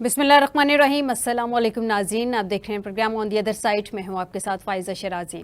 बिस्मिल्लाहिर्रहमानिर्रहीम। अस्सलाम वालेकुम नाज़रीन, आप देख रहे हैं programme on the other side में हूँ आपके साथ फ़ाइज़ा शराजी।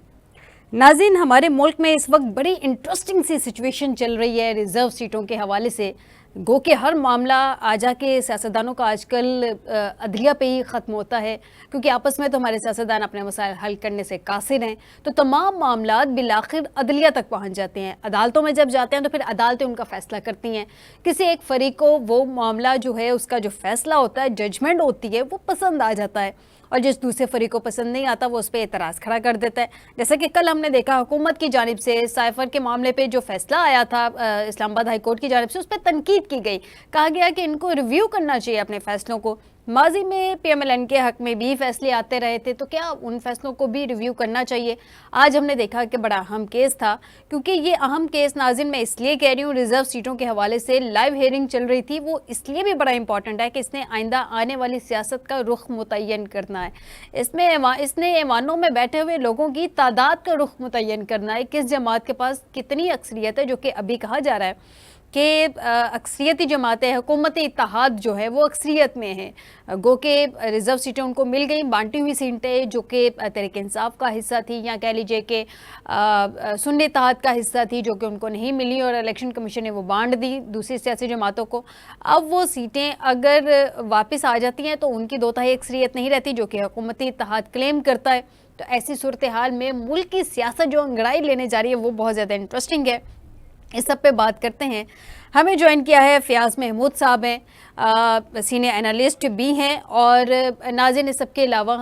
नाज़रीन, हमारे मुल्क में इस वक्त बड़ी इंटरेस्टिंग सी सिचुएशन चल रही है रिज़र्व सीटों के हवाले से। गो के हर मामला आ जाके सियासतदानों का आजकल अदलिया पे ही ख़त्म होता है, क्योंकि आपस में तो हमारे सियासतदान अपने मसाइल हल करने से कासिर हैं। तो तमाम मामला बिलाखिर अदलिया तक पहुँच जाते हैं। अदालतों में जब जाते हैं तो फिर अदालतें उनका फ़ैसला करती हैं। किसी एक फ़रीक को वो मामला जो है उसका जो फ़ैसला होता है, जजमेंट होती है, वो पसंद आ जाता है, और जिस दूसरे फरीक को पसंद नहीं आता वो उस पर एतराज़ खड़ा कर देता है। जैसा कि कल हमने देखा हुकूमत की जानिब से साइफर के मामले पे जो फैसला आया था इस्लामाबाद हाई कोर्ट की जानिब से, उस पर तनकीद की गई। कहा गया कि इनको रिव्यू करना चाहिए अपने फैसलों को। माजी में PMLN के हक में भी फैसले आते रहे थे, तो क्या उन फैसलों को भी रिव्यू करना चाहिए? आज हमने देखा कि बड़ा अहम केस था, क्योंकि ये अहम केस नाज़रीन मैं इसलिए कह रही हूँ, रिजर्व सीटों के हवाले से लाइव हेयरिंग चल रही थी, वो इसलिए भी बड़ा इंपॉर्टेंट है कि इसने आइंदा आने वाली सियासत का रुख मुतय्यन करना है। इसने ऐवानों में बैठे हुए लोगों की तादाद का रुख मुतय्यन करना है, किस जमात के पास कितनी अक्सरियत है, जो कि अभी कहा जा रहा है कि अक्सरियती जमातें हुकूमती इत्तेहाद जो है वो अक्सरियत में है। गो के रिज़र्व सीटें उनको मिल गई, बांटी हुई सीटें जो कि तहरीक इंसाफ का हिस्सा थी, या कह लीजिए कि सुन्नी इत्तेहाद का हिस्सा थी, जो कि उनको नहीं मिली और इलेक्शन कमीशन ने वो बांट दी दूसरी सियासी जमातों को। अब वो सीटें अगर वापस आ जाती हैं तो उनकी दो तिहाई अक्सरियत नहीं रहती, जो कि हुकूमती इत्तेहाद क्लेम करता है। तो ऐसी सूरत हाल में मुल्क की सियासत जो अंगड़ाई लेने जा रही है वो बहुत ज़्यादा इंटरेस्टिंग है। इस सब पे बात करते हैं। हमें ज्वाइन किया है फ़याज़ महमूद साहब हैं, सीनियर एनालिस्ट भी हैं, और नाज़रीन इस सब के अलावा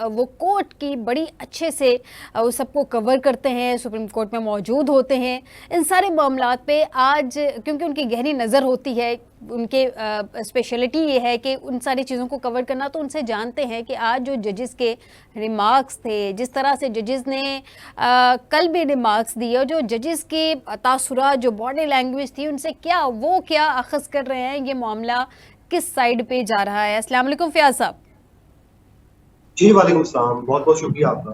वो कोर्ट की बड़ी अच्छे से उस सबको कवर करते हैं, सुप्रीम कोर्ट में मौजूद होते हैं। इन सारे मामलात पे आज क्योंकि उनकी गहरी नज़र होती है, उनके स्पेशलिटी ये है कि उन सारी चीज़ों को कवर करना, तो उनसे जानते हैं कि आज जो जजेस के रिमार्क्स थे, जिस तरह से जजेस ने कल भी रिमार्क्स दिए, और जो जजेस के तासुरात, जो बॉडी लैंग्वेज थी, उनसे क्या अखज़ कर रहे हैं, ये मामला किस साइड पे जा रहा है। अस्सलाम वालेकुम फ़याज़ साहब। जी वालेकुम सलाम, बहुत बहुत शुक्रिया आपका।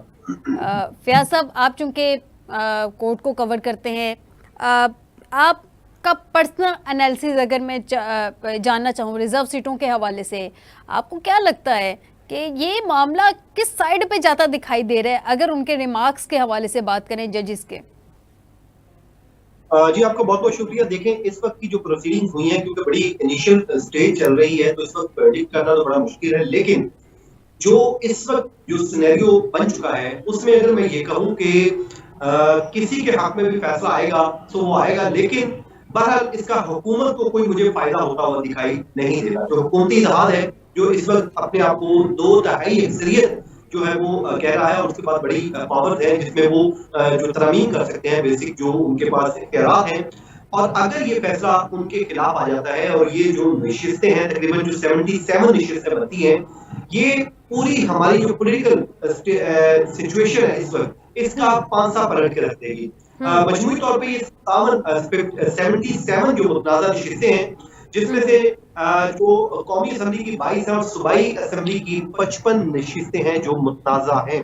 फ़याज़ साहब, आप चूँकि कोर्ट को कवर करते हैं, आपका पर्सनल एनालिसिस अगर मैं जानना चाहूँ रिज़र्व सीटों के हवाले से, आपको क्या लगता है कि ये मामला किस साइड पे जाता दिखाई दे रहा है, अगर उनके रिमार्क्स के हवाले से बात करें जजेस के? जी आपका बहुत बहुत शुक्रिया। देखें, इस वक्त की जो प्रोसीडिंग्स हुई हैं, क्योंकि बड़ी इनिशियल स्टेज चल रही है, तो इस वक्त प्रेडिक्ट करना तो बड़ा मुश्किल है। लेकिन जो इस वक्त जो सिनेरियो बन चुका है, उसमें अगर मैं ये कहूँ कि किसी के हक में भी फैसला आएगा तो वो आएगा, लेकिन बहरहाल इसका हुकूमत को कोई मुझे फायदा होता हुआ दिखाई नहीं देता। जो हुकूमती इत्तेहाद है, जो इस वक्त अपने आप को दो तिहाई अक्सरियत जो है वो कह रहा है, और उसके बाद बड़ी पावर है जिसमें वो जो तरमीम कर सकते हैं, बेसिक जो उनके पास इख्तियारात हैं। और अगर ये फैसला उनके खिलाफ आ जाता है, और ये जो नशिस्तें हैं, तकरीबन जो 77 नशिस्तें बनती हैं, ये पूरी हमारी जो पॉलिटिकल सिचुएशन है इस वक्त, इसका पांसा पलट के रख देगी। मजमूई तौर पे ये 77 जो मुतनाज़ा नशिस्तें हैं, जिसमें से जो कौमी असम्बली की 22 है और सूबाई असम्बली की 55 नशिस्तें हैं जो मुतनाज़ा हैं।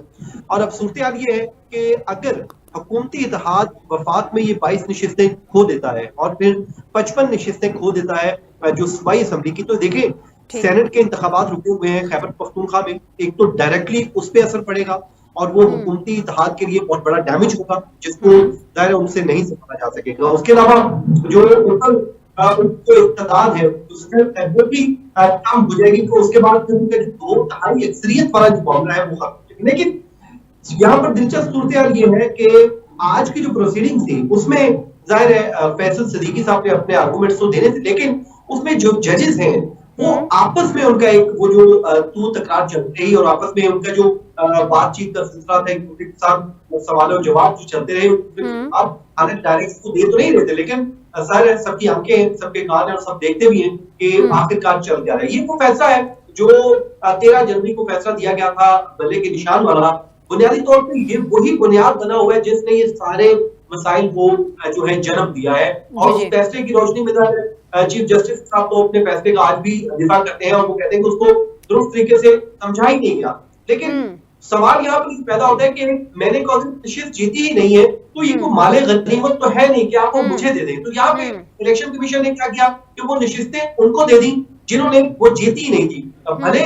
और अब सूरत हाल ये है कि अगर हुकूमती इत्तेहाद वफाक में ये 22 नशिस्तें खो देता है और फिर 55 नशिस्तें खो देता है जो सूबाई असम्बली की, तो देखें सेनेट के इंतखाबात रुके हुए हैं खैबर पख्तूनख्वा में। एक तो डायरेक्टली उस पर असर पड़ेगा, और वो हुकूमती इत्तेहाद के लिए बहुत बड़ा डैमेज होगा, जिसको ज़ाहिर उनसे नहीं समझा जा सकेगा। उसके अलावा जो जो इक़्तिदार है उसमें वो भी कम हो जाएगी, तो उसके बाद दो तिहाई अक्सरियत वाला जो मामला है वो खत्म हो जाएगा। लेकिन यहाँ पर दिलचस्प सूरत हाल ये है कि आज की जो प्रोसीडिंग थी उसमें जाहिर है फैसल सदीकी साहब ने अपने आर्गूमेंट्स तो देने थे, लेकिन उसमें जो जजेस हैं वो आपस में उनका एक वो जो तू तकरार चल रही, और आपस में उनका जो बातचीत का सिलसिला था, एक दूसरे के साथ सवाल और जवाब जो चलते रहे। अब हालांकि डायरेक्ट को दे तो नहीं रहे थे, लेकिन सारे सबकी आंखें हैं, सबके कान हैं, और सब देखते भी हैं कि आखिरकार चल क्या रहा है। ये वो फैसला है जो 13 जनवरी को फैसला दिया गया था बल्ले के निशान वाला। बुनियादी तौर पर ये वही बुनियाद बना हुआ है जिसने ये सारे मसाइल को जो है जन्म दिया है, और उस फैसले की रोशनी में चीफ जस्टिस साहब तो अपने फैसले का आज भी दिफा करते हैं, और वो कहते हैं कि उसको दुरुस्त तरीके से समझा ही नहीं गया। लेकिन सवाल यहाँ पर पैदा होता है कि मैंने कॉन्स्टिट्यूशन जीती ही नहीं है, तो ये को माले गनीमत तो है नहीं कि आप वो मुझे दे दें। तो यहाँ पे इलेक्शन कमीशन ने क्या किया कि वो नशिस्तें उनको दे दी, जिन्होंने वो जीती ही नहीं थी। भले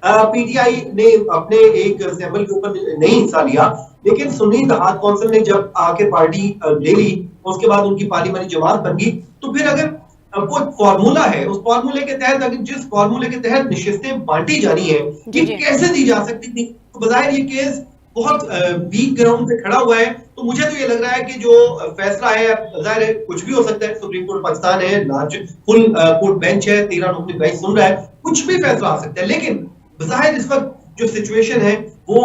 पीटीआई ने अपने एक सैंपल के ऊपर नहीं हिस्सा लिया, लेकिन सुन्नी इत्तेहाद कौंसिल ने जब आके पार्टी ले ली, उसके बाद उनकी पार्लियामेंट्री जमात बन गई, तो फिर अगर वो फॉर्मूला है, उस फॉर्मूले के तहत अगर जिस फॉर्मूले के तहत निशिस्तें बांटी जानी है, ये कैसे दी जा सकती थी? तो बजाय ये केस बहुत वीक ग्राउंड पे खड़ा हुआ है। तो मुझे तो ये लग रहा है कि जो फैसला है, जाहिर है कुछ भी हो सकता है, सुप्रीम कोर्ट पाकिस्तान है, लार्ज फुल कोर्ट बेंच है, 13 रुकनी बेंच सुन रहा है, कुछ भी फैसला आ सकता है, लेकिन बजाहिर इस वक्त जो सिचुएशन है वो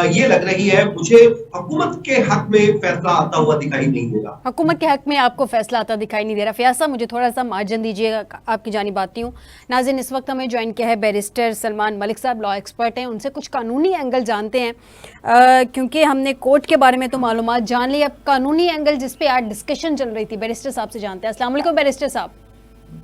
ये लग रही है मुझे हुकूमत के हक में फैसला आता हुआ दिखाई नहीं दे रहा। हुकूमत के हक में आपको फैसला आता दिखाई नहीं दे रहा। फयाज साहब, मुझे थोड़ा सा मार्जिन दीजिएगा, आपकी जानिब आती हूँ। नाज़रीन, इस वक्त हमें ज्वाइन किया है बैरिस्टर सलमान मलिक साहब, लॉ एक्सपर्ट हैं, उनसे कुछ कानूनी एंगल जानते हैं, क्योंकि हमने कोर्ट के बारे में तो मालूमात जान ली, अब कानूनी एंगल जिस पे आज डिस्कशन चल रही थी बैरिस्टर साहब से जानते हैं। अस्सलाम वालेकुम बैरिस्टर साहब।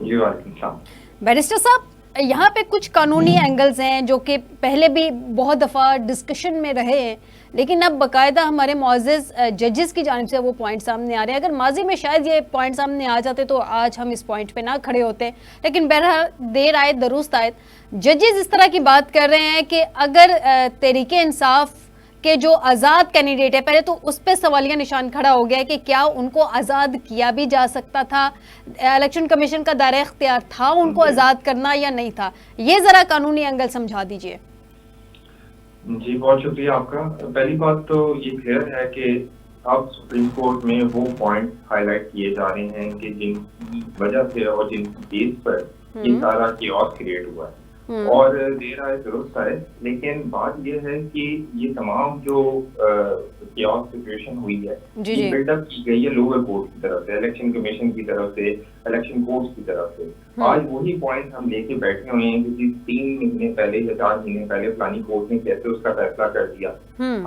जी वालेकुम सलाम। बैरिस्टर साहब, यहाँ पे कुछ कानूनी एंगल्स हैं जो कि पहले भी बहुत दफ़ा डिस्कशन में रहे हैं, लेकिन अब बाकायदा हमारे मुअज़्ज़िज़ जजेस की जानिब से वो पॉइंट सामने आ रहे हैं। अगर माजी में शायद ये पॉइंट सामने आ जाते तो आज हम इस पॉइंट पे ना खड़े होते, लेकिन बहरहाल देर आए दुरुस्त आए। जजेस इस तरह की बात कर रहे हैं कि अगर तहरीके इंसाफ के जो आज़ाद कैंडिडेट है, पहले तो उस पर सवालिया निशान खड़ा हो गया है कि क्या उनको आज़ाद किया भी जा सकता था, इलेक्शन कमीशन का दायरा इख्तियार था उनको आज़ाद करना या नहीं था। ये ज़रा कानूनी एंगल समझा दीजिए। जी बहुत शुक्रिया आपका। पहली बात तो ये क्लियर है कि अब सुप्रीम कोर्ट में वो पॉइंट हाईलाइट किए जा रहे हैं कि जिनकी वजह से और जिनकी बेस पर ये सारा कियोस क्रिएट हुआ है, और देर आए दुरुस्त आए। लेकिन बात यह है कि ये तमाम जो कियोस सिचुएशन हुई है, ये बिल्डअप की गई है लोअर कोर्ट की तरफ से, इलेक्शन कमीशन की तरफ से, इलेक्शन कोर्ट की तरफ से। आज वही पॉइंट हम लेके बैठे हुए हैं कि 3 महीने पहले या 4 महीने पहले फलानी कोर्ट ने कैसे उसका फैसला कर दिया।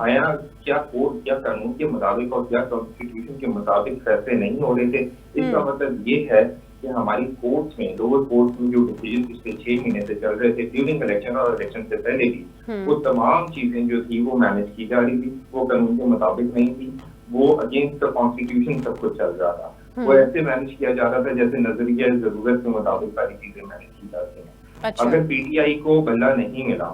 आया क्या कोर्ट, क्या कानून के मुताबिक और क्या कॉन्स्टिट्यूशन के मुताबिक फैसले नहीं हो रहे थे? इसका मतलब ये है कि हमारी कोर्ट में, लोअर कोर्ट में जो डिसीजन पिछले 6 महीने से चल रहे थे ड्यूरिंग इलेक्शन और इलेक्शन से पहले भी, वो तमाम चीजें जो थी वो मैनेज की जा रही थी, वो कानून के मुताबिक नहीं थी, वो अगेंस्ट द कॉन्स्टिट्यूशन सब कुछ चल रहा था। वो ऐसे मैनेज किया जा रहा था जैसे नजरिया जरूरत के मुताबिक सारी चीजें मैनेज की जाती हैं। अच्छा। अगर पीटीआई को बल्ला नहीं मिला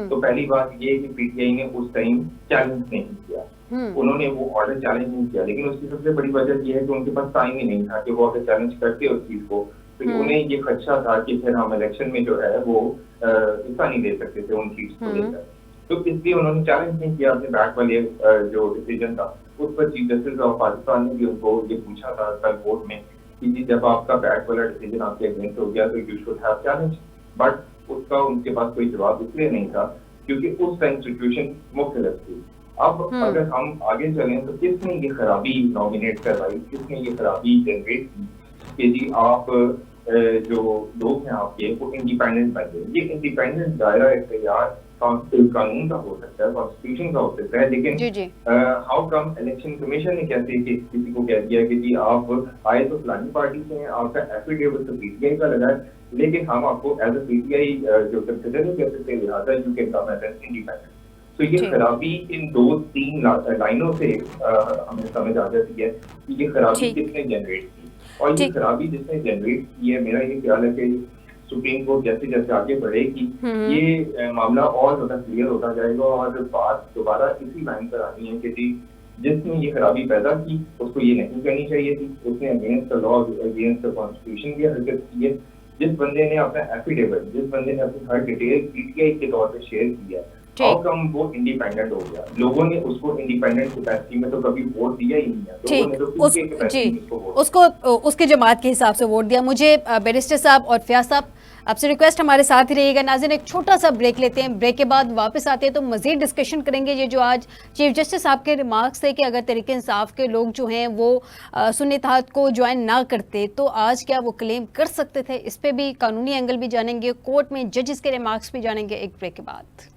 तो पहली बात ये कि पीटीआई ने उस टाइम चैलेंज नहीं किया, उन्होंने वो ऑर्डर चैलेंज नहीं किया। लेकिन उसकी सबसे बड़ी वजह यह है कि उनके पास टाइम ही नहीं था कि वो अगर चैलेंज करते उस चीज को, तो उन्हें ये खदशा था कि फिर हम इलेक्शन में जो है वो हिस्सा नहीं दे सकते थे उन चीज को लेकर। तो इसलिए उन्होंने चैलेंज नहीं किया अपने बैक वाले जो डिसीजन था उस पर। चीफ जस्टिस ऑफ पाकिस्तान ने भी उनको ये पूछा था कल कोर्ट में कि जी जब आपका बैक वाला डिसीजन आपके अगेंस्ट हो गया तो you should have challenge, but उसका उनके पास कोई जवाब इसलिए नहीं था क्योंकि उस टाइम सिचुएशन मुख्तलिफ थी। अब अगर हम आगे चलें तो किसने ये खराबी नॉमिनेट करवाई, किसने ये खराबी जनरेट की कि जी आप जो लोग हैं आपके वो इंडिपेंडेंट बन गए। ये इंडिपेंडेंट दायरा इख्तियार कानून का हो सकता है, कॉन्स्टिट्यूशन का हो सकता है, लेकिन हाउ कम इलेक्शन कमीशन ने कैसे किसी को कह दिया कि जी आप आए तो फलानी पार्टी से हैं, आपका एफिडेविट तो पीटीआई का लगा है, लेकिन हम आपको एज ए पीटीआई जो कंसिडर नहीं कर सकते, लिहाजा you can come as an independent. तो ये खराबी इन 2-3 लाइनों से हमें समझ आ जाती है कि ये खराबी किसने जनरेट की, और ये खराबी जिसने जनरेट की है, मेरा ये ख्याल है कि सुप्रीम कोर्ट जैसे जैसे आगे बढ़ेगी ये मामला और ज्यादा क्लियर होता जाएगा, और बात दोबारा इसी लाइन पर आनी है कि जी जिसने ये खराबी पैदा की उसको ये नहीं करनी चाहिए थी, उसने against the law, against the constitution की हरकत की है। जिस बंदे ने अपना एफिडेविट, जिस बंदे ने अपनी हर डिटेल पीटीआई के तौर पर शेयर किया, हाउ कम वो इंडिपेंडेंट हो गया? लोगों ने उसको इंडिपेंडेंट कैपेसिटी में तो कभी वोट दिया ही नहीं है, लोगों ने तो पीटीआई के कैपेसिटी में उसको उसके जमात के हिसाब से वोट दिया। मुझे बैरिस्टर साहब और फयाज साहब आपसे रिक्वेस्ट, हमारे साथ ही रहिएगा। नाज़रीन, एक छोटा सा ब्रेक लेते हैं, ब्रेक के बाद वापस आते हैं तो मज़ीद डिस्कशन करेंगे। ये जो आज चीफ जस्टिस साहब के रिमार्क्स थे कि अगर तहरीक इंसाफ के लोग जो हैं वो सुन्नी इत्तेहाद को ज्वाइन ना करते तो आज क्या वो क्लेम कर सकते थे, इस पर भी कानूनी एंगल भी जानेंगे, कोर्ट में जजेस के रिमार्क्स भी जानेंगे एक ब्रेक के बाद।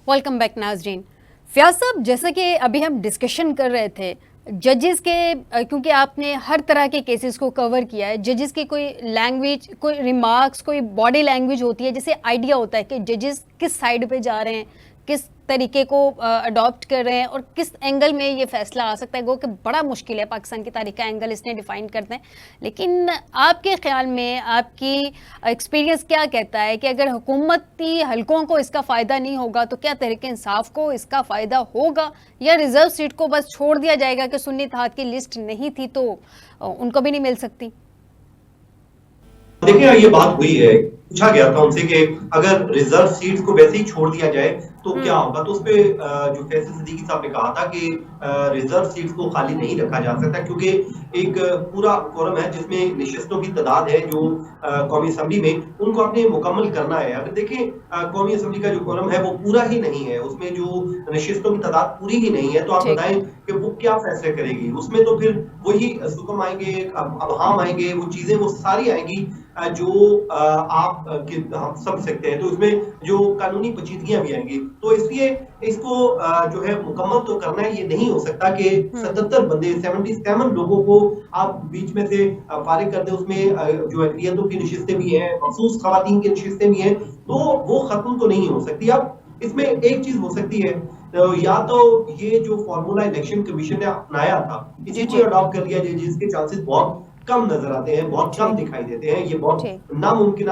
वेलकम बैक नाज़रीन। फयाज साहब, जैसा कि अभी हम डिस्कशन कर रहे थे जजेस के, क्योंकि आपने हर तरह के केसेस को कवर किया है, जजेस की कोई लैंग्वेज, कोई रिमार्क्स, कोई बॉडी लैंग्वेज होती है जिससे आइडिया होता है कि जजेस किस साइड पे जा रहे हैं, किस तरीके को अडॉप्ट कर रहे हैं और किस एंगल में ये फैसला आ सकता है, गो कि बड़ा मुश्किल है पाकिस्तान की तारीख का एंगल इसने डिफाइन करते हैं। लेकिन आपके ख्याल में आपकी एक्सपीरियंस क्या कहता है कि अगर हुकूमती हलकों को इसका फ़ायदा नहीं होगा तो क्या तहरीक इंसाफ को इसका फ़ायदा होगा, या रिजर्व सीट को बस छोड़ दिया जाएगा कि सुन्नी इत्तेहाद की लिस्ट नहीं थी तो उनको भी नहीं मिल सकती? देखिए, ये बात हुई है, पूछा गया था उनसे कि अगर रिजर्व सीट्स को वैसे ही छोड़ दिया जाए तो क्या होगा, तो उसपे जो फैसल सिद्दीकी साहब ने कहा था कि रिजर्व सीट्स को खाली नहीं रखा जा सकता, क्योंकि एक पूरा कोरम है जिसमें निशिस्तों की तादाद है जो कौमी असम्बली में, उनको आपने मुकम्मल करना है। अगर देखें कौमी असम्बली का जो कोरम है वो पूरा ही नहीं है, उसमें जो निशिस्तों की तादाद पूरी ही नहीं है, तो आप बताएं कि वो क्या फैसले करेगी। उसमें तो फिर वही सुकम आएंगे, अबहाम आएंगे, वो चीजें वो सारी आएंगी जो आप हम समझ सकते हैं, तो उसमें जो कानूनी पेचीदगियां भी आएंगी। तो इसलिए इसको जो है मुकम्मल तो करना है, ये नहीं हो सकता कि 77 बंदे 77 लोगों को आप बीच में से फारिग कर दें। उसमें जो अक़लियतों की नशिस्तें भी हैं, मखसूस खवातीन की नशिस्तें भी हैं, तो वो खत्म तो नहीं हो सकती। अब इसमें एक चीज हो सकती है, या तो ये जो फॉर्मूला इलेक्शन कमीशन ने अपनाया था इसी को अडॉप्ट कर लिया जाए, जिसके चांसेस बहुत कम नजर आते हैं, बहुत कम दिखाई देते हैं, ये बहुत नामुमकिन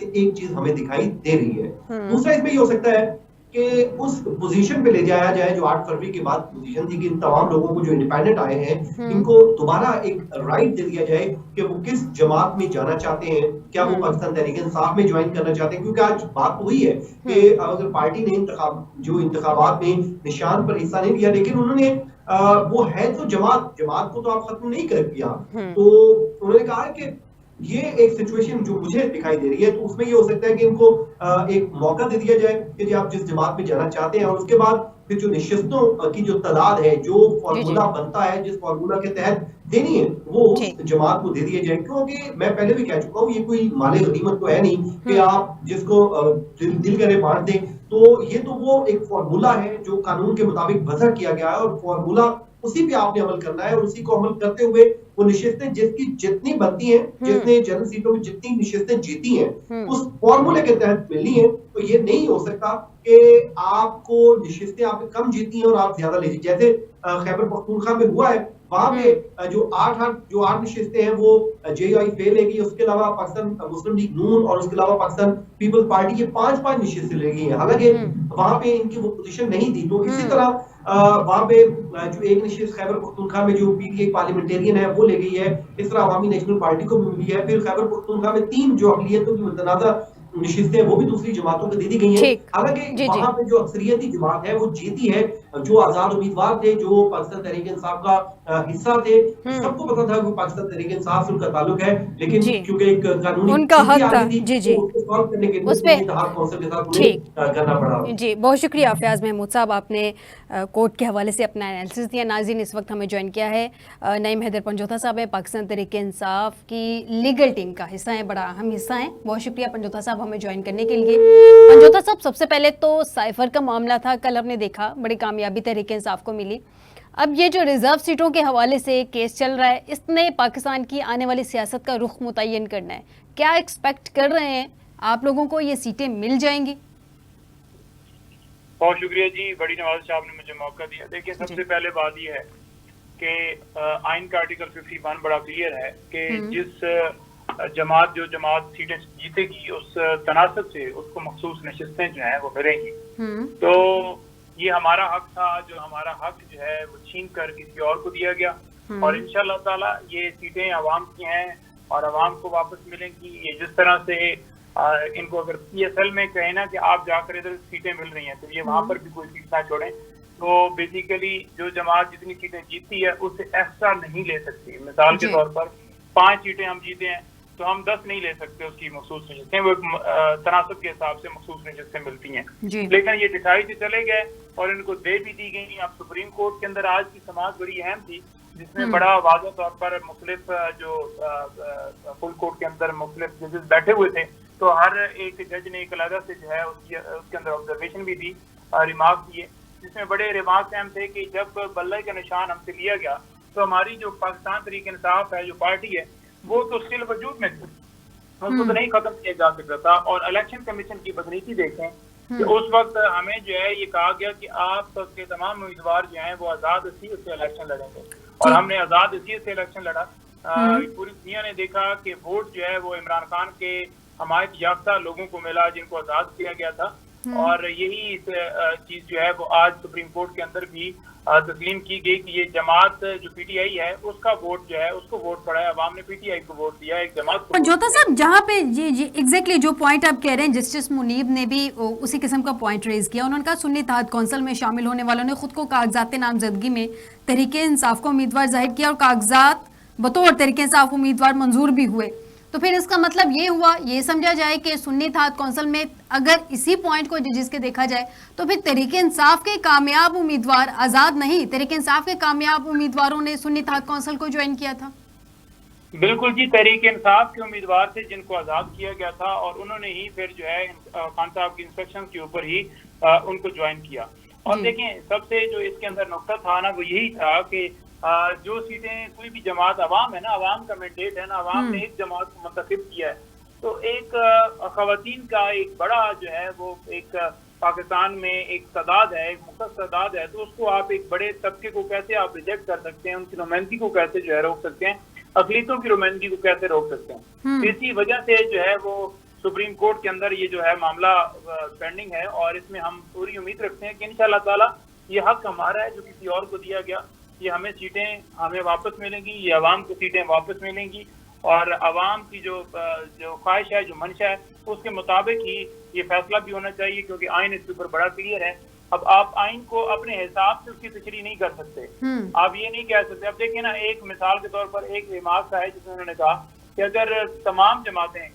एक चीज हमें दिखाई दे रही है। दूसरा इसमें ये हो सकता है कि उस पोजीशन पे ले जाया जाए जो 8 फरवरी के बाद पोजीशन थी कि इन तमाम लोगों को जो इंडिपेंडेंट आए हैं इनको दोबारा एक राइट दे दिया जाए कि वो किस जमात में जाना चाहते हैं, क्या वो पाकिस्तान तहरीक इंसाफ में ज्वाइन करना चाहते हैं। क्योंकि आज बात तो हुई है कि अगर पार्टी ने इंतखाबात में निशान पर हिस्सा नहीं लिया, लेकिन उन्होंने वो है तो जमात को तो आप खत्म नहीं कर दिया। तो उन्होंने कहा है कि ये एक सिचुएशन जो मुझे दिखाई दे रही है, तो उसमें ये हो सकता है कि इनको एक मौका दे दिया जाए कि जी आप जिस जमात में जाना चाहते हैं, और उसके बाद फिर जो निशिस्तों की जो तादाद है, जो फॉर्मूला बनता है, जिस फॉर्मूला के तहत देनी है, वो उस जमात को दे दिया जाए। क्योंकि मैं पहले भी कह चुका हूँ, ये कोई माले गनीमत तो है नहीं कि आप जिसको दिल करे बांट दें। तो ये तो वो एक फॉर्मूला है जो कानून के मुताबिक वज़ा किया गया है, और फॉर्मूला उसी पे आपने अमल करना है, और उसी को अमल करते हुए वो निशिस्तें जिसकी जितनी बनती हैं, जितने जनरल सीटों में जितनी निशिस्तें जीती हैं, उस फॉर्मूले के तहत मिलनी है। तो ये नहीं हो सकता कि आपको निशिस्तें आपने कम जीती हैं और आप ज्यादा ले लीजिए, जैसे खैबर पख्तूनख्वा में हुआ है। वहां पे जो आठ निशिस्तें हैं वो जेयूआई फेल लेगी, उसके अलावा पाकिस्तान मुस्लिम लीग नून और उसके अलावा पाकिस्तान पीपल्स पार्टी की 5 निशिस्तें ले गई हैं, हालांकि वहां पे इनकी वो पोजीशन नहीं थी। तो इसी तरह वहां पे जो एक निशिस्त खैबर पख्तूनख्वा में जो पीटीआई पार्लियामेंटेरियन है वो ले गई है, इस तरह अवामी नेशनल पार्टी को भी मिली है। फिर खैबर पख्तूनख्वा में 3 जो अक़लियतों की मुतनाज़ा निशिस्तें वो भी दूसरी जमातों को दे दी गई हैं। हालांकि वहां पे जो अक्सरियती जमात है वो जीती है, जो आजाद उम्मीदवार थे, जो पाकिस्तान तहरीक इंसाफ का हिस्सा थे, सबको पता था कि पाकिस्तान तहरीक इंसाफ से उनका ताल्लुक है, लेकिन क्योंकि एक कानूनी उनका हक था उसको सॉल्व करने के लिए इत्तेहाद कौंसिल के साथ उन्हें करना पड़ा। जी, बहुत शुक्रिया फयाज महमूद साहब, आपने कोर्ट के हवाले से अपना एनालिसिस दिया। नाज़रीन, इस वक्त हमें ज्वाइन किया है नईम हैदर पंजोथा साहब है, पाकिस्तान तहरीक इंसाफ की लीगल टीम का हिस्सा है, बड़ा अहम हिस्सा है। बहुत शुक्रिया पंजोथा साहब हमें ज्वाइन करने के लिए। पंजोथा साहब, सबसे पहले तो साइफर का मामला था, कल हमने देखा बड़ी कामयाबी तहरीक इंसाफ को मिली। अब ये जो रिजर्व सीटों के हवाले से केस चल रहा है, इसने पाकिस्तान की आने वाली सियासत का रुख मुतय्यन करना है। क्या एक्सपेक्ट कर रहे हैं आप लोगों को, ये सीटें मिल जाएंगी? बहुत शुक्रिया जी, बड़ी नवाज साहब ने मुझे मौका दिया। देखिए, सबसे पहले बात यह है कि आइन का आर्टिकल 51 बड़ा क्लियर है कि जिस जमात सीटें जीतेगी उस तनासब से उसको मखसूस नशिस्तें जो हैं वो मिलेंगी। तो ये हमारा हक था, जो हमारा हक जो है वो छीन कर किसी और को दिया गया, और इंशाअल्लाह ताला ये सीटें अवाम की हैं और अवाम को वापस मिलेंगी। ये जिस तरह से इनको अगर PSL में कहे ना कि आप जाकर इधर सीटें मिल रही हैं तो ये वहां पर भी कोई सीट ना छोड़ें। तो बेसिकली जो जमात जितनी सीटें जीतती है उससे एक्स्ट्रा नहीं ले सकती। मिसाल के तौर पर 5 सीटें हम जीते हैं तो हम 10 नहीं ले सकते उसकी मखसूस नशिस्तें, वो तनासब के हिसाब से मखसूस नशिस्तें मिलती हैं। लेकिन ये दिखाई से चले गए और इनको दे भी दी गई। अब सुप्रीम कोर्ट के अंदर आज की समाअत बड़ी अहम थी, जिसमें बड़ा वाज़ेह तौर पर मुख्तलिफ जो फुल कोर्ट के अंदर मुख्तलिफ जजेस बैठे हुए थे, तो हर एक जज ने एक अलग से जो है उसके अंदर ऑब्जर्वेशन भी दी, रिमार्क दिए, जिसमें बड़े रिमार्क अहम थे कि जब बल्ले का निशान हमसे लिया गया तो हमारी जो पाकिस्तान तहरीक इंसाफ है, जो पार्टी है, वो तो स्टिल वजूद में थी, उसको तो नहीं खत्म किया जा सकता था। और इलेक्शन कमीशन की बदनीति देखें कि उस वक्त हमें जो है ये कहा गया कि आपके तमाम उम्मीदवार जो हैं वो आजाद हैसियत से इलेक्शन लड़ेंगे, और हमने आजाद हैसियत से इलेक्शन लड़ा। पूरी दुनिया ने देखा कि वोट जो है वो इमरान खान के हमायत याफ्ता लोगों को मिला जिनको आजाद किया गया था, और यही चीज जो है वो आज सुप्रीम कोर्ट के अंदर भी तस्लीम की गई कि ये जमात जो पीटीआई है उसका वोट जो है उसको वोट पड़ा है, अवाम ने पीटीआई को वोट दिया, एक जमात को। पंजोता साहब, जहाँ पे ये एग्जैक्टली जो पॉइंट आप कह रहे हैं, जस्टिस मुनीब ने भी उसी किस्म का पॉइंट रेज किया। उन्होंने कहा सुन्नी इत्तेहाद कौंसिल में शामिल होने वालों ने खुद को कागजात नामजदगी में तहरीके इंसाफ को उम्मीदवार जाहिर किया और कागजात बतौर तहरीके इंसाफ उम्मीदवार मंजूर भी हुए। तो फिर इसका मतलब ये हुआ, ये समझा जाए कि सुन्नी इत्तेहाद कौंसिल में अगर इसी पॉइंट को जजिस के देखा जाए तो फिर तहरीके इंसाफ के कामयाब उम्मीदवार आजाद नहीं, तहरीके इंसाफ के कामयाब उम्मीदवारों ने सुन्नी इत्तेहाद कौंसिल को ज्वाइन किया था। बिल्कुल जी, तहरीक इंसाफ के उम्मीदवार थे जिनको आजाद किया गया था, और उन्होंने ही फिर जो है खान साहब की इंस्ट्रक्शन के ऊपर ही उनको ज्वाइन किया। और देखें, सबसे जो इसके अंदर नुक्ता था ना वो यही था कि जो सीटें कोई भी जमात, अवाम है ना, अवाम का मैंडेट है ना, अवाम ने एक जमात को मुंतखब किया है, तो एक खवातीन का एक बड़ा जो है वो एक पाकिस्तान में एक तादाद है, एक मुख्तस तादाद है, तो उसको आप एक बड़े तबके को कैसे आप रिजेक्ट कर सकते हैं, उनकी नुमाइंदगी को कैसे जो है रोक सकते हैं, अकलीतों की नुमाइंदगी को कैसे रोक सकते हैं। इसी वजह से जो है वो सुप्रीम कोर्ट के अंदर ये जो है मामला पेंडिंग है, और इसमें हम पूरी उम्मीद रखते हैं कि इंशाअल्लाह ताला ये हक हमारा है जो किसी और को दिया गया, ये हमें सीटें हमें वापस मिलेंगी, ये अवाम को सीटें वापस मिलेंगी, और अवाम की जो ख्वाहिश है, जो मंशा है, उसके मुताबिक ही ये फैसला भी होना चाहिए, क्योंकि आइन इसके ऊपर बड़ा क्लियर है। अब आप आइन को अपने हिसाब से उसकी तशरीह नहीं कर सकते, आप ये नहीं कह सकते। अब देखिए ना, एक मिसाल के तौर पर एक रिमार्क है जिसमें उन्होंने कहा कि अगर तमाम जमातें,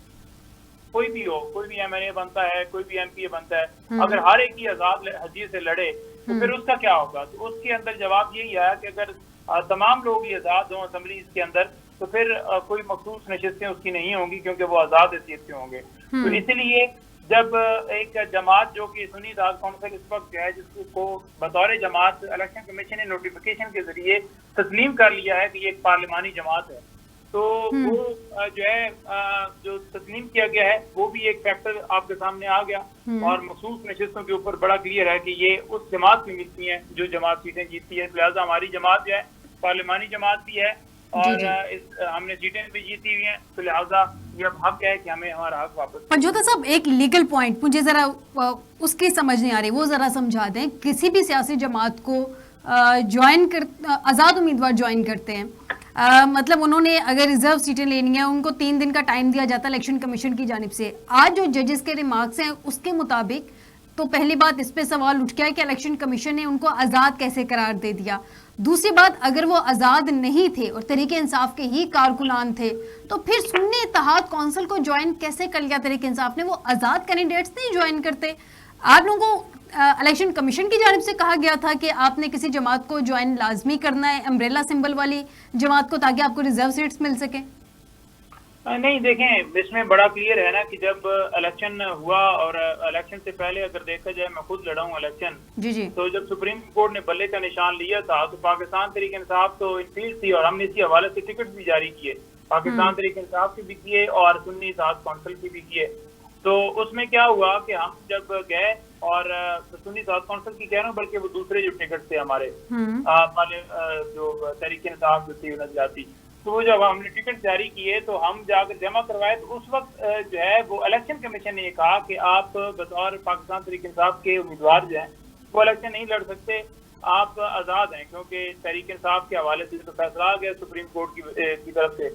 कोई भी हो, कोई भी MNA बनता है, कोई भी MPA बनता है, अगर हर एक ही आजाद हैसियत से लड़े तो फिर उसका क्या होगा। तो उसके अंदर जवाब यही आया कि अगर तमाम लोग ही आजाद हों असेंबली के अंदर, तो फिर कोई मखसूस नशिस्तें उसकी नहीं होंगी, क्योंकि वो आजाद हैसियत से होंगे। तो इसीलिए जब एक जमात जो कि सुन्नी इत्तेहाद कौंसिल इस वक्त जो है, जिसको बतौर जमात इलेक्शन कमीशन ने नोटिफिकेशन के जरिए तस्लीम कर लिया है कि ये एक पार्लिमानी जमात है, तो वो जो है जो तस्लीम किया गया है वो भी एक फैक्टर आपके सामने आ गया, और मखसूस नशिस्तों के ऊपर बड़ा क्लियर है कि ये उस जमात की मिलती हैं जो जमात सीटें जीतती है। लिहाजा हमारी जमात जो है पार्लिमानी जमात भी है, और हमने सीटें भी जीती हुई हैं, तो लिहाजा ये अब हक है कि हमें हमारा हक वापस। पंजोता साहब, एक लीगल पॉइंट मुझे जरा उसकी समझ नहीं आ रही, वो जरा समझा दें। किसी भी सियासी जमात को ज्वाइन कर, आजाद उम्मीदवार ज्वाइन करते हैं, मतलब उन्होंने अगर रिजर्व सीटें लेनी है, उनको 3 दिन का टाइम दिया जाता है इलेक्शन कमीशन की जानिब से। आज जो जजेस के रिमार्क्स हैं उसके मुताबिक तो पहली बात इस पे सवाल उठ गया है कि इलेक्शन कमीशन ने उनको आज़ाद कैसे करार दे दिया। दूसरी बात, अगर वो आज़ाद नहीं थे और तहरीके इंसाफ के ही कारकुनान थे, तो फिर सुन्नी इत्तेहाद कौंसिल को ज्वाइन कैसे कर लिया तहरीके इंसाफ ने? वो आज़ाद कैंडिडेट्स नहीं ज्वाइन करते। आप लोगों को इलेक्शन कमीशन की जानिब से कहा गया था कि आपने किसी जमात को ज्वाइन लाजमी करना है, अम्ब्रेला सिंबल वाली जमात को, ताकि आपको रिजर्व सीट्स मिल सके। नहीं, देखें, इसमें बड़ा क्लियर है ना कि जब इलेक्शन हुआ, और इलेक्शन से पहले अगर देखा जाए, मैं खुद लड़ा हूँ इलेक्शन, जी, तो जब सुप्रीम कोर्ट ने बल्ले का निशान लिया था तो पाकिस्तान तहरीक इंसाफ तो इंफील्ड थी, और हमने इसी हवाले से टिकट भी जारी किए, पाकिस्तान तहरीक इंसाफ की भी किए और सुन्नी इत्तेहाद कौंसिल की भी किए। तो उसमें क्या हुआ कि हम जब गए, और सुन्नी इत्तेहाद कौंसिल की कह रहा हूँ, बल्कि वो दूसरे जो टिकट थे हमारे जो तहरीक इंसाफ जो थी नजरियाती, तो वो जब हमने टिकट जारी किए तो हम जाकर जमा करवाए, तो उस वक्त जो है वो इलेक्शन कमीशन ने कहा कि आप बतौर पाकिस्तान तहरीक इंसाफ के उम्मीदवार जो हैं वो इलेक्शन नहीं लड़ सकते, आप आज़ाद हैं, क्योंकि तहरीक इंसाफ के हवाले से तो फैसला आ गया सुप्रीम कोर्ट की तरफ से।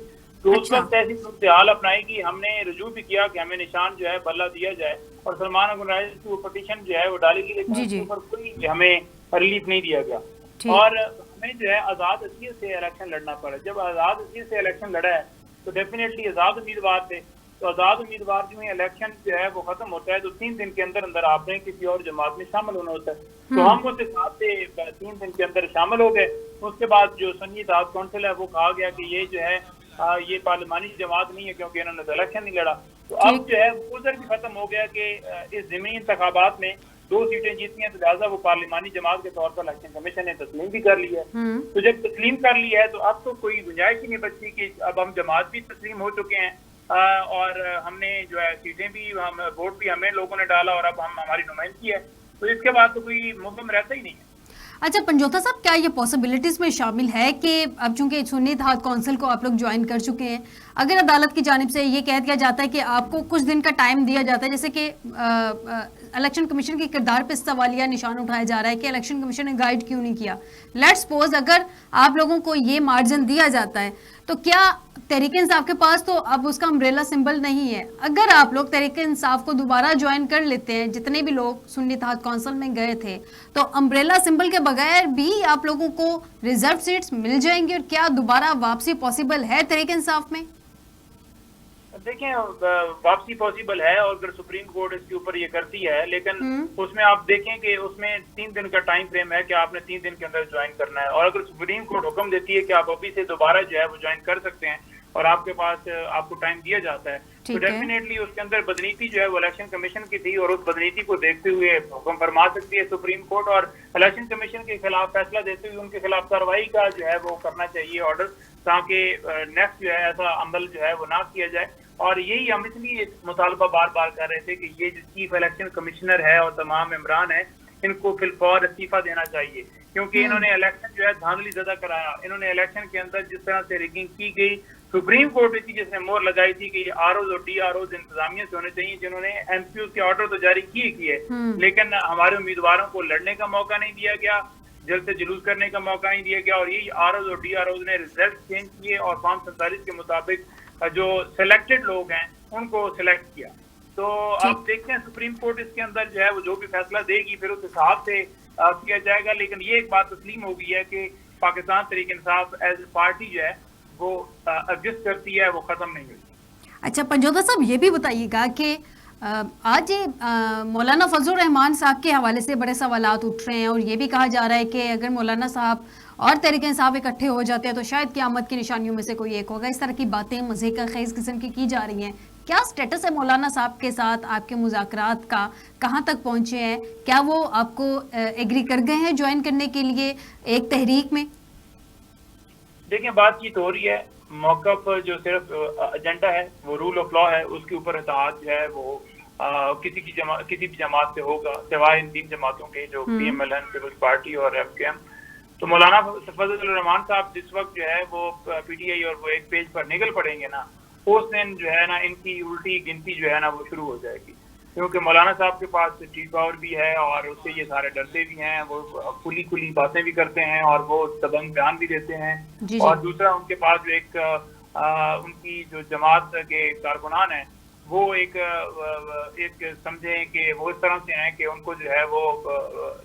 तो उस वक्त ऐसी सूरत हाल अपनाई कि हमने रजू भी किया कि हमें निशान जो है बल्ला दिया जाए, और सलमान अगुन की वो पटिशन जो है वो डाली गई, लेकिन उसके ऊपर कोई हमें रिलीफ नहीं दिया गया, और हमें जो है आज़ाद हैसियत से इलेक्शन लड़ना पड़ा। जब आज़ाद हैसियत से इलेक्शन लड़ा है तो डेफिनेटली आज़ाद उम्मीदवार थे, तो आज़ाद उम्मीदवार जो है इलेक्शन जो है वो खत्म होता है तो 3 दिन के अंदर अंदर आपने किसी और जमात में शामिल होना होता है, तो हम उसके साथ से 3 दिन के अंदर शामिल हो गए। उसके बाद जो सुन्नी इत्तेहाद कौंसिल है वो कहा गया कि ये जो है ये पार्लिमानी जमात नहीं है, क्योंकि इन्होंने तो इलेक्शन नहीं लड़ा। तो अब जो है उधर भी खत्म हो गया कि इस ज़मीनी इंतखाबात में 2 सीटें जीती हैं, तो लिहाजा वो पार्लिमानी जमात के तौर पर इलेक्शन कमीशन ने तस्लीम भी कर लिया है। तो जब तस्लीम कर लिया है तो अब तो कोई गुंजाइश ही नहीं बचती कि अब हम जमात भी तस्लीम हो चुके हैं, और हमने जो है सीटें भी, हम वोट भी हमें लोगों ने डाला और अब हम हमारी नुमाइंदगी है, तो इसके बाद तो कोई मुद्दा में रहता ही नहीं है। अच्छा पंजोता साहब, क्या ये पॉसिबिलिटीज में शामिल है कि अब चूंकि सुन्नी इत्तेहाद काउंसिल को आप लोग ज्वाइन कर चुके हैं, अगर अदालत की जानिब से ये कह दिया जाता है कि आपको कुछ दिन का टाइम दिया जाता है, जैसे कि इलेक्शन कमीशन के किरदार पे सवालिया निशान उठाया जा रहा है कि इलेक्शन कमीशन ने गाइड क्यों नहीं किया, लेट्स सपोज अगर आप लोगों को ये मार्जिन दिया जाता है, तो क्या तहरीक इंसाफ के पास तो अब उसका अम्ब्रेला सिंबल नहीं है, अगर आप लोग तहरीक इंसाफ को दोबारा ज्वाइन कर लेते हैं, जितने भी लोग सुन्नी इत्तेहाद काउंसिल में गए थे, तो अम्ब्रेला सिंबल के बगैर भी आप लोगों को रिजर्व सीट्स मिल जाएंगी, और क्या दोबारा वापसी पॉसिबल है तहरीक इंसाफ में? देखें, वापसी पॉसिबल है और अगर सुप्रीम कोर्ट इसके ऊपर ये करती है, लेकिन उसमें आप देखें कि उसमें 3 दिन का टाइम फ्रेम है कि आपने 3 दिन के अंदर ज्वाइन करना है, और अगर सुप्रीम कोर्ट हुक्म देती है कि आप अभी से दोबारा जो है वो ज्वाइन कर सकते हैं और आपके पास आपको टाइम दिया जाता है, तो डेफिनेटली उसके अंदर बदनीति जो है वो इलेक्शन कमीशन की थी, और उस बदनीति को देखते हुए हुक्म फरमा सकती है सुप्रीम कोर्ट, और इलेक्शन कमीशन के खिलाफ फैसला देते हुए उनके खिलाफ कार्रवाई का जो है वो करना चाहिए ऑर्डर, ताकि नेक्स्ट जो है ऐसा अमल जो है वो ना किया जाए। और यही हम इसलिए मुतालबा बार बार कर रहे थे कि ये जो चीफ इलेक्शन कमिश्नर है और तमाम इमरान है, इनको फिलफौर इस्तीफा देना चाहिए, क्योंकि इन्होंने इलेक्शन जो है धांधली ज़्यादा कराया। इन्होंने इलेक्शन के अंदर जिस तरह से रिगिंग की गई, सुप्रीम कोर्ट इसी जिसने मोहर लगाई थी कि आरओ और DRO इंतजामिया से होने चाहिए, जिन्होंने MPU के ऑर्डर तो जारी किए, लेकिन हमारे उम्मीदवारों को लड़ने का मौका नहीं दिया गया, जल्द से जुलूस करने का मौका नहीं दिया गया, और यही आरओ और DRO ने रिजल्ट चेंज किए और फॉर्म 47 के मुताबिक जो सिलेक्टेड लोग हैं उनको सिलेक्ट किया। तो अब देखते हैं सुप्रीम कोर्ट इसके अंदर जो है वो जो भी फैसला देगी फिर उस हिसाब से किया जाएगा, लेकिन ये एक बात तस्लीम हो गई है कि Pakistan Tehreek Insaf as a party जो है वो एग्जिस्ट करती है, वो खत्म नहीं हुई। अच्छा पंजोता साहब, ये भी बताइएगा कि आज मौलाना फजलुर रहमान साहब के हवाले से बड़े सवालात उठ रहे हैं, और ये भी कहा जा रहा है कि अगर मौलाना साहब और तहरीक इंसाफ इकट्ठे हो जाते हैं तो शायद क़यामत की निशानियों में से कोई एक होगा। इस तरह की बातें मज़े का खेज किस्म की जा रही हैं। क्या स्टेटस है मौलाना साहब के साथ आपके मुज़ाकरात का, कहाँ तक पहुँचे हैं, क्या वो आपको एग्री कर गए हैं ज्वाइन करने के लिए एक तहरीक में? देखिए, बातचीत हो रही है, मौका पर जो सिर्फ एजेंडा है वो रूल ऑफ लॉ है, उसके ऊपर इत्तेहाद जो है वो किसी भी जमात से होगा, सिवाय इन 3 जमातों के जो PMLN पीपल्स पार्टी और FKM। तो मौलाना फजलुर रहमान साहब जिस वक्त जो है वो PTI और वो एक पेज पर निकल पड़ेंगे ना, उस दिन जो है ना इनकी उल्टी गिनती जो है ना वो शुरू हो जाएगी, क्योंकि मौलाना साहब के पास स्ट्रीट पावर भी है और उससे ये सारे डरते भी हैं, वो खुली बातें भी करते हैं और वो दबंग बयान भी देते हैं। और दूसरा उनके पास जो उनकी जो जमात के कारकुनान हैं वो एक समझें कि वो इस तरह से हैं कि उनको जो है वो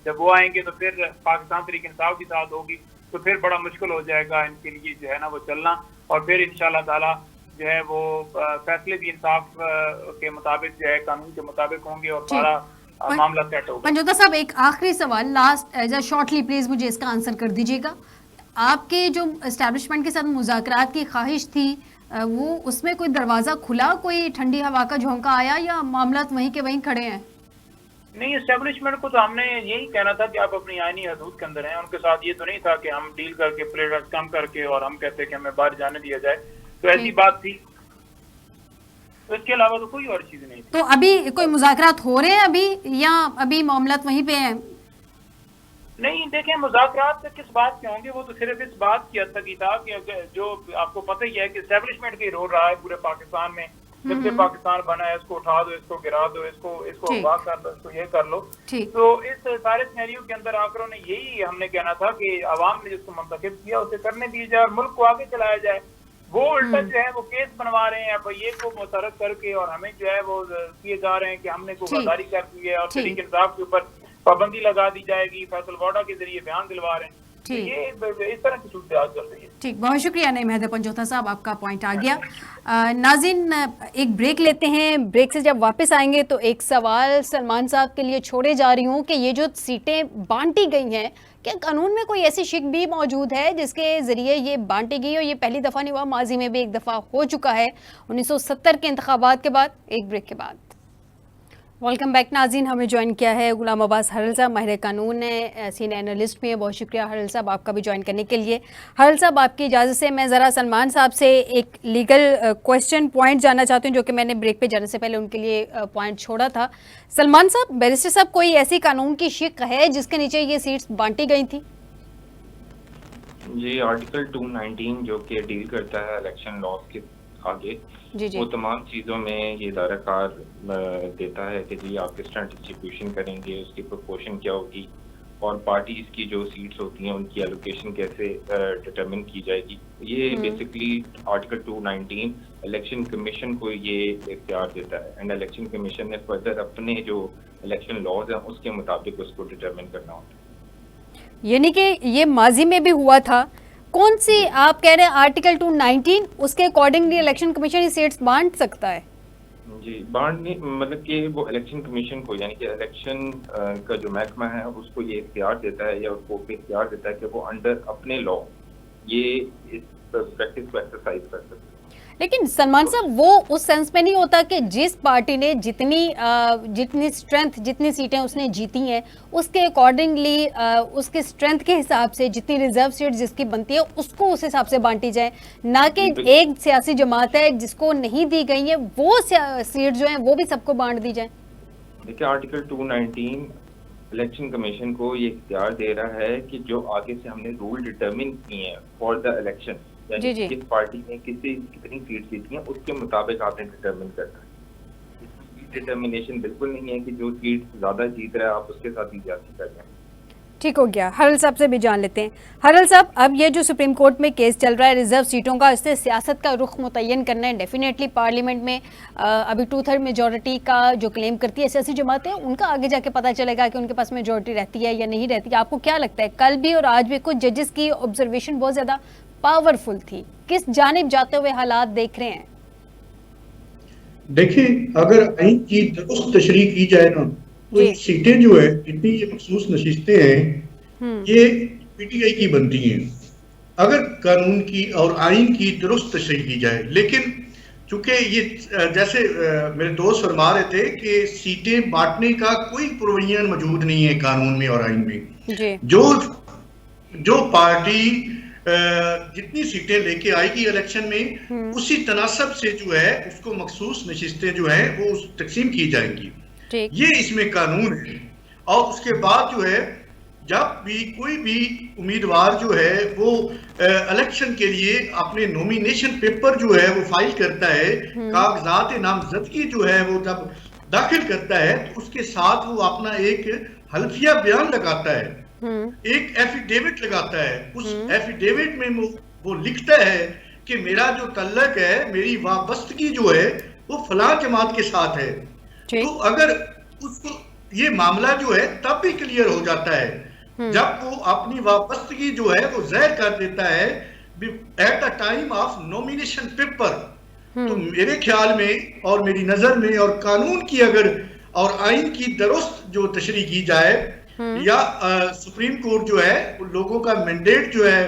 जब वो आएंगे तो फिर पाकिस्तान तहरीक इंसाफ की साथ होगी, तो फिर बड़ा मुश्किल हो जाएगा इनके लिए जो है ना वो चलना, और फिर इंशाल्लाह ताला जो है वो फैसले भी इंसाफ के मुताबिक जो है कानून के मुताबिक होंगे और सारा मामला सेट होगा। पंजोता साहब, एक आखिरी सवाल लास्ट शॉर्टली प्लीज मुझे इसका आंसर कर दीजिएगा। आपके जो एस्टैब्लिशमेंट के साथ मुज़ाकरात की ख्वाहिश थी वो उसमें कोई दरवाजा खुला, कोई ठंडी हवा का झोंका आया, या मामला वहीं के वहीं खड़े हैं? नहीं, एस्टेब्लिशमेंट को तो हमने यही कहना था कि आप अपनी आईनी हदूद के अंदर हैं। उनके साथ ये तो नहीं था कि हम डील करके प्लेयर्स कम करके और हम कहते कि हमें बाहर जाने दिया जाए, तो ऐसी बात थी। तो इसके अलावा तो कोई और चीज नहीं थी। तो अभी कोई मुज़ाकरात हो रहे हैं अभी, या अभी मामला वहीं पे है? नहीं, देखें, मुज़ाकरात किस बात के होंगे, वो तो सिर्फ इस बात की हद तक ही था कि जो आपको पता ही है कि एस्टेब्लिशमेंट की रोल रहा है पूरे पाकिस्तान में, जब से पाकिस्तान बना है, इसको उठा दो, इसको गिरा दो, इसको अगवा कर लो, इसको ये कर लो। तो इस सारे सिनेरियो के अंदर आकर उन्हें यही हमने कहना था कि अवाम ने जिसको मुंतखब किया उसे करने दिया जाए और मुल्क को आगे चलाया जाए। वो उल्टा जो है वो केस बनवा रहे हैं FIA को मुतरक करके, और हमें जो है वो किए जा रहे हैं कि हमने को गद्दारी कर दी है और तहरीक इंसाफ के ऊपर पाबंदी लगा दी जाएगी, फैसल वाडा के जरिए बयान दिलवा रहे हैं। ये इस तरह की सूरत चल रही है। ठीक, बहुत शुक्रिया नईम हैदर पंजोता साहब, आपका पॉइंट आ गया। नाज़रीन, एक ब्रेक लेते हैं। ब्रेक से जब वापस आएंगे तो एक सवाल सलमान साहब के लिए छोड़े जा रही हूँ कि ये जो सीटें बांटी गई हैं, क्या कानून में कोई ऐसी शिक भी मौजूद है जिसके ज़रिए ये बांटी गई हो? ये पहली दफ़ा नहीं हुआ, माजी में भी एक दफ़ा हो चुका है 1970 के इंतखाबात के बाद। एक ब्रेक के बाद वेलकम बैक नाज़रीन। हमें ज्वाइन किया है गुलाम अब्बास हरल साहब, माहिर कानून है, सीनियर एनालिस्ट भी है। बहुत शुक्रिया हरल साहब आपका भी ज्वाइन करने के लिए। हरल साहब, आपकी इजाज़त से मैं ज़रा सलमान साहब से एक लीगल क्वेश्चन पॉइंट जानना चाहती हूँ, जो कि मैंने ब्रेक पे जाने से पहले उनके लिए पॉइंट छोड़ा था। सलमान साहब, बैरिस्टर साहब, कोई ऐसी कानून की शिक है जिसके नीचे ये सीट्स बांटी गई थी? जी, आर्टिकल 219 जो कि डील करता है इलेक्शन लॉज के आगे, जी। वो तमाम चीज़ों में ये दायराकार देता है कि जी आप किस तरह डिस्ट्रीब्यूशन करेंगे, उसकी प्रोपोर्शन क्या होगी, और पार्टीज की जो सीट्स होती हैं उनकी एलोकेशन कैसे डिटरमिन की जाएगी। ये बेसिकली आर्टिकल 219 इलेक्शन कमीशन को ये इख्तियार देता है, एंड इलेक्शन कमीशन ने फर्दर अपने जो इलेक्शन लॉज हैं उसके मुताबिक उसको डिटरमिन करना होता है। यानी कि ये माजी में भी हुआ था। कौन सी आप कह रहे हैं आर्टिकल 219 उसके अकॉर्डिंगली इलेक्शन कमीशन ये सीट्स बांट सकता है? जी, बांट नहीं, मतलब कि वो इलेक्शन कमीशन को, यानी कि इलेक्शन का जो महकमा है उसको ये इख्तियार देता है या उसको इख्तियार देता है कि वो अंडर अपने लॉ ये इस प्रैक्टिस को एक्सरसाइज कर सकते हैं। लेकिन सलमान साहब, वो उस सेंस में नहीं होता कि जिस पार्टी ने जितनी स्ट्रेंथ, जितनी सीटें उसने जीती हैं, उसके अकॉर्डिंगली उसके स्ट्रेंथ के हिसाब से जितनी रिजर्व सीट जिसकी बनती है उसको उस हिसाब से बांटी जाए, ना कि एक सियासी जमात है जिसको नहीं दी गई है वो सीट जो है वो भी सबको बांट दी जाए। देखिए, आर्टिकल 219 इलेक्शन कमीशन को ये इख्तियार दे रहा है कि जो आगे से हमने रूल डिटरमिन किए हैं फॉर द इलेक्शन, यानी किस पार्टी ने कितनी सीट जीती हैं उसके मुताबिक आपने डिटरमिन करना है। डिटर्मिनेशन बिल्कुल नहीं है कि जो सीट ज्यादा जीत रहा है आप उसके साथ ही ज्यादा कर रहे हैं। ठीक हो गया। हरल साहब से भी जान लेते हैं। हरल साहब, अब ये जो सुप्रीम कोर्ट में केस चल रहा है रिजर्व सीटों का, इससे सियासत का रुख मुतय्यन करना है। डेफिनेटली पार्लियामेंट में अभी 2/3 मेजोरिटी का जो क्लेम करती है सियासी जमातें, उनका आगे जाके पता चलेगा कि उनके पास मेजोरिटी रहती है या नहीं रहती है। आपको क्या लगता है, कल भी और आज भी कुछ जजेस की ऑब्जर्वेशन बहुत ज़्यादा पावरफुल थी, किस जानिब जाते हुए हालात देख रहे हैं? देखिए, अगर आइन की दुरुस्त तशरीह की जाए ना, तो ये सीटें जो है, जितनी ये मखसूस नशिस्तें हैं, ये पीटीआई की बनती हैं अगर कानून की और आइन की दुरुस्त तशरीह की जाए। लेकिन चूंकि ये जैसे मेरे दोस्त फरमा रहे थे कि सीटें बांटने का कोई प्रोविजन मौजूद नहीं है कानून में और आइन में। जो पार्टी जितनी सीटें लेके आएगी इलेक्शन में, उसी तनासब से जो है उसको मखसूस नशिस्तें जो है वो तकसीम की जाएंगी। ये इसमें कानून है। और उसके बाद जो है, जब भी कोई भी उम्मीदवार जो है वो इलेक्शन के लिए अपने नॉमिनेशन पेपर जो है वो फाइल करता है, कागजात नामजदगी जो है वो जब दाखिल करता है, तो उसके साथ वो अपना एक हल्फिया बयान लगाता है, एक एफिडेविट लगाता है। उस एफिडेविट में वो लिखता है कि मेरा जो तल्लक है, मेरी वाबस्तगी जो है वो फलां जमात के साथ है। तो अगर उसको ये मामला जो है तब भी क्लियर हो जाता है जब वो अपनी वाबस्तगी जो है वो ज़ाहिर कर देता है at the time of nomination paper. तो मेरे ख्याल में और मेरी नजर में और कानून की अगर और आइन की दुरुस्त जो तशरीह की जाए, या सुप्रीम कोर्ट जो है लोगों का मैंडेट जो है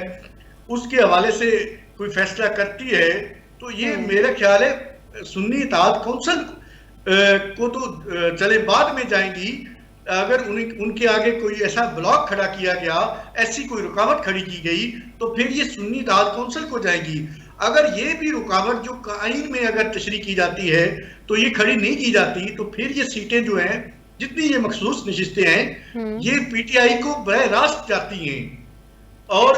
उसके हवाले से कोई फैसला करती है, तो ये मेरा ख्याल है सुन्नी इत्तेहाद कौंसिल को तो चले बाद में जाएंगी। अगर उनके आगे कोई ऐसा ब्लॉक खड़ा किया गया, ऐसी कोई रुकावट खड़ी की गई, तो फिर ये सुन्नी इत्तेहाद कौंसिल को जाएगी। अगर ये भी रुकावट जो आइन में अगर तशरीह की जाती है तो ये खड़ी नहीं की जाती, तो फिर ये सीटें जो हैं, जितनी ये मखसूस नशिस्तें हैं, ये पीटीआई को बरह रास्त जाती हैं। और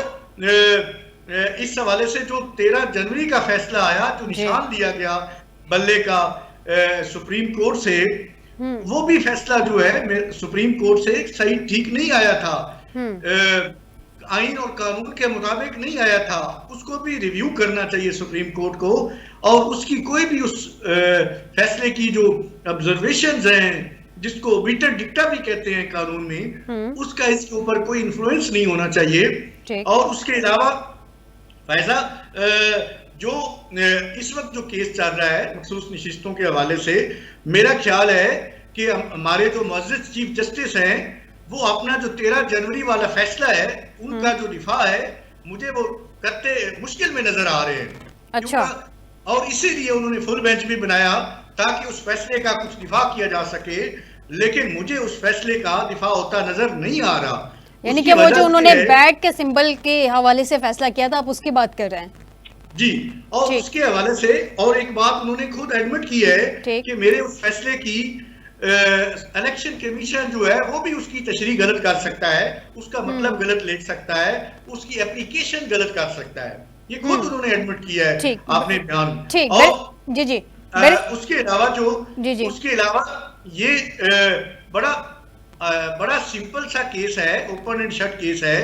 इस हवाले से जो 13 जनवरी का फैसला आया, जो निशान दिया गया बल्ले का सुप्रीम कोर्ट से, वो भी फैसला जो है सुप्रीम कोर्ट से सही ठीक नहीं आया था, आइन और कानून के मुताबिक नहीं आया था। उसको भी रिव्यू करना चाहिए सुप्रीम कोर्ट को, और उसकी कोई भी उस फैसले की जो ऑब्जर्वेशंस हैं, जिसको बीटर डिक्टा भी कहते हैं कानून में, उसका इसके ऊपर कोई इन्फ्लुएंस नहीं होना चाहिए। और उसके अलावा फैजा जो इस वक्त जो केस चल रहा है मखसूस नशिस्तों के हवाले से, मेरा ख्याल है कि हमारे जो मुअज़्ज़ज़ चीफ जस्टिस हैं वो अपना जो 13 जनवरी वाला फैसला है उनका जो दिफा है, मुझे वो करते मुश्किल में नजर आ रहे हैं। अच्छा। और इसीलिए उन्होंने फुल बेंच भी बनाया ताकि उस फैसले का कुछ दिफा किया जा सके, लेकिन मुझे उस फैसले का दिफा होता नजर नहीं आ रहा। यानी उसकी कि वो वजह जो उन्होंने ये है- बैट के सिंबल के हवाले से फैसला किया था, आप उसकी बात कर रहे हैं? जी, और ठीक। उसके हवाले से और एक बात उन्होंने खुद एडमिट की है ठीक। कि मेरे उस फैसले की इलेक्शन कमीशन जो है वो भी उसकी तशरीह गलत कर सकता है, उसका मतलब गलत ले सकता है, उसकी एप्लीकेशन गलत कर सकता है। ये खुद उन्होंने एडमिट किया है ठीक। आपने बयान। ठीक। और जी जी। उसके अलावा जो जी जी। उसके अलावा ये बड़ा सिंपल सा केस है, ओपन एंड शट केस है।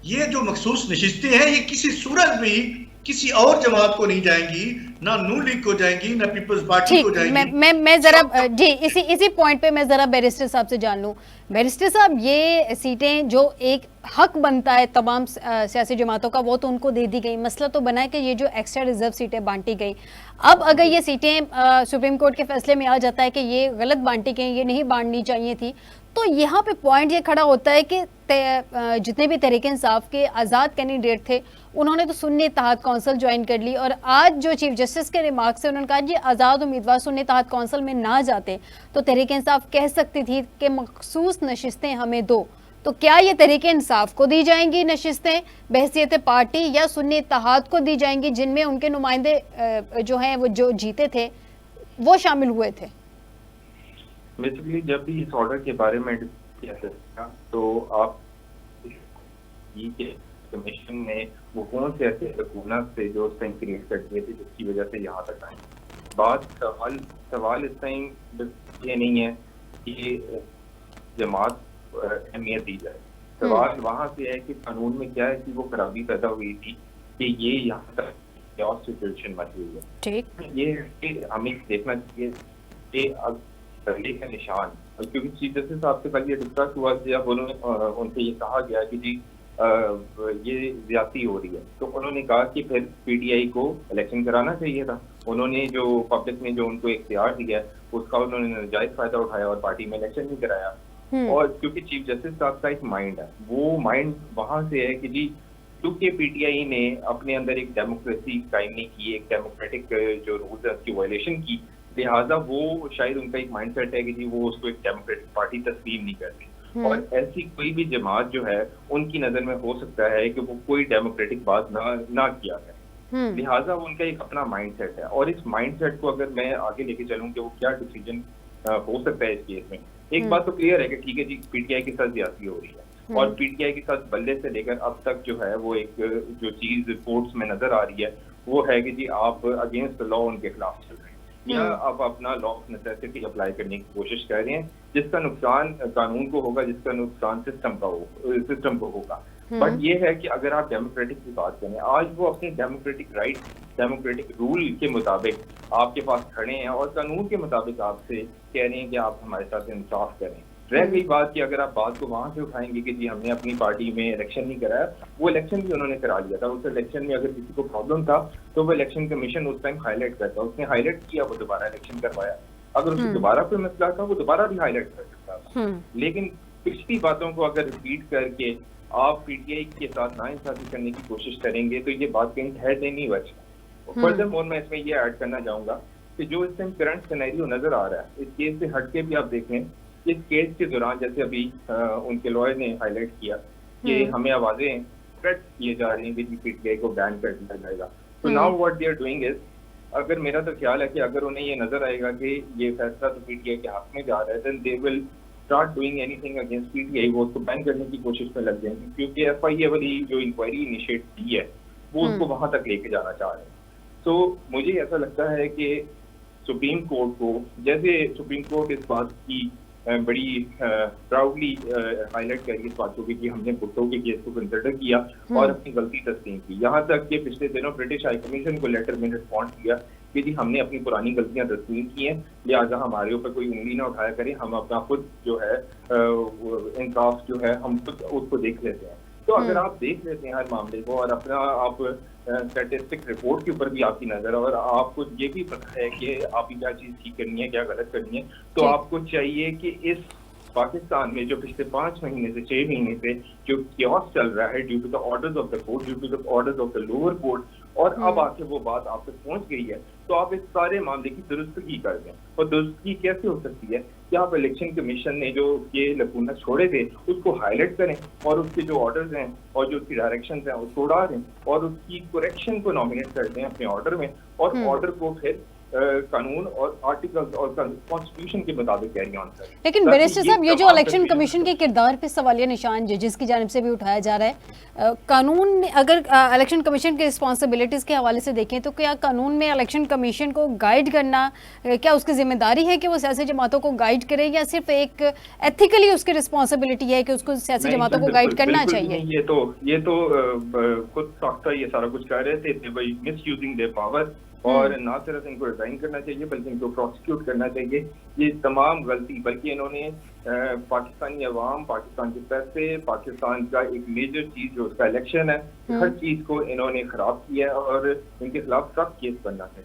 ये जो मखसूस नशिस्तें हैं ये किसी सूरत भी किसी और जमात को नहीं जाएंगी, ना नून लीग को जाएंगी, ना पीपल्स पार्टी को ठीक, जाएंगी। मैं जरा जी इसी पॉइंट पे मैं जरा बैरिस्टर साहब से जान लूं। बैरिस्टर साहब, ये सीटें जो एक हक बनता है तमाम सियासी जमातों का, वो तो उनको दे दी गई। मसला तो बना है कि ये जो एक्स्ट्रा रिजर्व सीटें बांटी गई, अब अगर ये सीटें सुप्रीम कोर्ट के फैसले में आ जाता है कि ये गलत बांटी गई, ये नहीं बांटनी चाहिए थी, तो यहाँ पे पॉइंट ये खड़ा होता है कि जितने भी तहरीक इंसाफ के आज़ाद कैंडिडेट थे, उन्होंने तो सुन्नी इत्तेहाद कौंसिल ज्वाइन कर ली, और आज जो चीफ जस्टिस के रिमार्क से उन्होंने कहा जी आज़ाद उम्मीदवार सुन्नी इत्तेहाद कौंसिल में ना जाते तो तहरीक इंसाफ कह सकती थी कि मखसूस नशिस्तें हमें दो। तो क्या ये तहरीक इंसाफ को दी जाएंगी नशिस्तें बहसियत पार्टी, या सुन्नी इत्तेहाद को दी जाएंगी जिनमें उनके नुमाइंदे जो हैं वो जो जीते थे वो शामिल हुए थे? बेसिकली जब भी इस ऑर्डर के बारे में किया था तो आप कमीशन ने वो कौन से ऐसे हुकूमत से जो उस टाइम क्रिएट कर दिए थे जिसकी वजह से यहाँ तक आए। बात सवाल इस टाइम ये नहीं है कि जमात अहमियत दी जाए, सवाल वहाँ से है कि कानून में क्या है कि वो खराबी पैदा हुई थी कि ये यहाँ तक सिचुएशन बन हुई है। ठीक, ये हमें देखना चाहिए कि अब पहले का निशान, क्योंकि चीफ जस्टिस साहब से कल ये डिस्कस हुआ जब उन्होंने उनसे ये कहा गया कि जी ये ज्यादती हो रही है, तो उन्होंने कहा कि फिर पीटीआई को इलेक्शन कराना चाहिए था। उन्होंने जो पब्लिक ने जो उनको इख्तियार दिया उसका उन्होंने नाजायज फायदा उठाया और पार्टी में इलेक्शन नहीं कराया। और क्योंकि चीफ जस्टिस साहब का एक माइंड है, वो माइंड वहां से है कि जी क्योंकि पीटीआई ने अपने अंदर एक डेमोक्रेसी कायम नहीं की, एक डेमोक्रेटिक जो रूल्स है उसकी वायलेशन की, लिहाजा वो शायद उनका एक माइंडसेट है कि जी वो उसको एक डेमोक्रेटिक पार्टी तस्लीम नहीं करती। और ऐसी कोई भी जमात जो है उनकी नजर में हो सकता है कि वो कोई डेमोक्रेटिक बात ना किया है, लिहाजा उनका एक अपना माइंडसेट है। और इस माइंडसेट को अगर मैं आगे लेके चलूं कि वो क्या डिसीजन हो सकता है इस केस में, एक बात तो क्लियर है कि ठीक है जी पीटीआई के साथ ज्यादती हो रही है, और पीटीआई के साथ बल्ले से लेकर अब तक जो है वो एक जो चीज रिपोर्ट्स में नजर आ रही है वो है कि जी आप अगेंस्ट लॉ उनके खिलाफ चल रहे हैं, या आप अपना लॉ ऑफ नेसेसिटी अप्लाई करने की कोशिश कर रहे हैं, जिसका नुकसान कानून को होगा, जिसका नुकसान सिस्टम को होगा। बट ये है कि अगर आप डेमोक्रेटिक की बात करें, आज वो अपने डेमोक्रेटिक राइट, डेमोक्रेटिक रूल के मुताबिक आपके पास खड़े हैं और कानून के मुताबिक आपसे कह रहे हैं कि आप हमारे साथ इंसाफ करें। रह गई बात कि अगर आप बात को वहां से उठाएंगे कि जी हमने अपनी पार्टी में इलेक्शन नहीं कराया, वो इलेक्शन भी उन्होंने करा लिया था। उस इलेक्शन में अगर किसी को प्रॉब्लम था तो वो इलेक्शन कमीशन उस टाइम हाईलाइट करता, उसने हाईलाइट किया, वो दोबारा इलेक्शन करवाया। अगर उसको दोबारा कोई मसला था वो दोबारा भी हाईलाइट कर सकता था। लेकिन पिछली बातों को अगर रिपीट करके आप पीटीआई के साथ नाइंसाफी करने की कोशिश करेंगे तो ये बात कहीं ठहरने नहीं बचेगी। फर्दरमोर मैं इसमें ये ऐड करना चाहूंगा कि जो इस टाइम करंट सिनेरियो नजर आ रहा है, इस केस से हटके भी आप देखें, इस केस के दौरान जैसे अभी उनके लॉयर ने हाईलाइट किया कि हमें आवाजें थ्रेट किए जा रही हैं कि पीटीआई को बैन कर दिया जाएगा। तो now what they are doing is, अगर मेरा तो ख्याल है कि अगर उन्हें ये नजर आएगा कि ये फैसला तो पीटीआई के हक में जा रहा है, then they will start doing anything against PTI, वो उसको बैन करने की कोशिश में लग जाएंगे, क्योंकि एफआईए वाली जो इंक्वायरी इनिशिएट की है वो उसको वहां तक लेके जाना चाह रहे हैं। तो मुझे ऐसा लगता है कि सुप्रीम कोर्ट को, जैसे सुप्रीम कोर्ट इस बात की बड़ी प्राउडली हाईलाइट करी इस बात को कि हमने भुट्टो के केस को कंसिडर किया और अपनी गलती तस्लीम की, यहाँ तक कि पिछले दिनों ब्रिटिश हाई कमीशन को लेटर में रिस्पॉन्ड किया कि जी हमने अपनी पुरानी गलतियां तस्लीम की हैं, लिहाजा हमारे ऊपर कोई उंगली ना उठाया करे, हम अपना खुद जो है इंसाफ जो है हम खुद उसको देख लेते हैं। तो अगर आप देख लेते हैं हर मामले को और अपना आप स्टैटिस्टिक रिपोर्ट के ऊपर भी आपकी नजर, और आपको ये भी पता है कि आप क्या चीज ठीक करनी है क्या गलत करनी है, तो आपको चाहिए कि इस पाकिस्तान में जो पिछले 5 महीने से 6 महीने से जो क्योस चल रहा है due to the orders of the court, due to the orders of the lower court, और अब आके वो बात आप तक पहुंच गई है, तो आप इस सारे मामले की दुरुस्तगी कर दें। और दुरुस्तगी कैसे हो सकती है कि आप इलेक्शन कमीशन ने जो ये लकूना छोड़े थे उसको हाईलाइट करें और उसके जो ऑर्डर्स हैं और जो उसकी डायरेक्शंस हैं उसको उड़ा दें और उसकी करेक्शन को नॉमिनेट कर दें अपने ऑर्डर में, और ऑर्डर को फिर कानून और आर्टिकल्स और कॉन्स्टिट्यूशन के मुताबिक कैरी ऑन करें। लेकिन बैरिस्टर साहब, ये जो इलेक्शन कमीशन के किरदार पे सवालिया निशान जजेस की जानिब से भी उठाया जा रहा है, कानून अगर इलेक्शन कमीशन की रिस्पॉन्सिबिलिटीज के हवाले से देखें तो क्या कानून में इलेक्शन कमीशन को गाइड करना, क्या उसकी जिम्मेदारी है कि वो सियासी जमातों को गाइड करे, या सिर्फ एक एथिकली उसकी रिस्पॉन्सिबिलिटी है कि उसको सियासी जमातों को गाइड करना चाहिए? ये तो खुद साख्ता ये सारा कुछ कर रहे थे, मिस यूजिंग देयर पावर, और ना सिर्फ इनको रिजाइन करना चाहिए बल्कि इनको प्रोसिक्यूट करना चाहिए। ये तमाम गलती, बल्कि इन्होंने पाकिस्तानी अवाम, पाकिस्तान के पैसे, पाकिस्तान का एक मेजर चीज जो उसका इलेक्शन है, हर चीज को इन्होंने खराब किया है और इनके खिलाफ सख्त केस बनना है।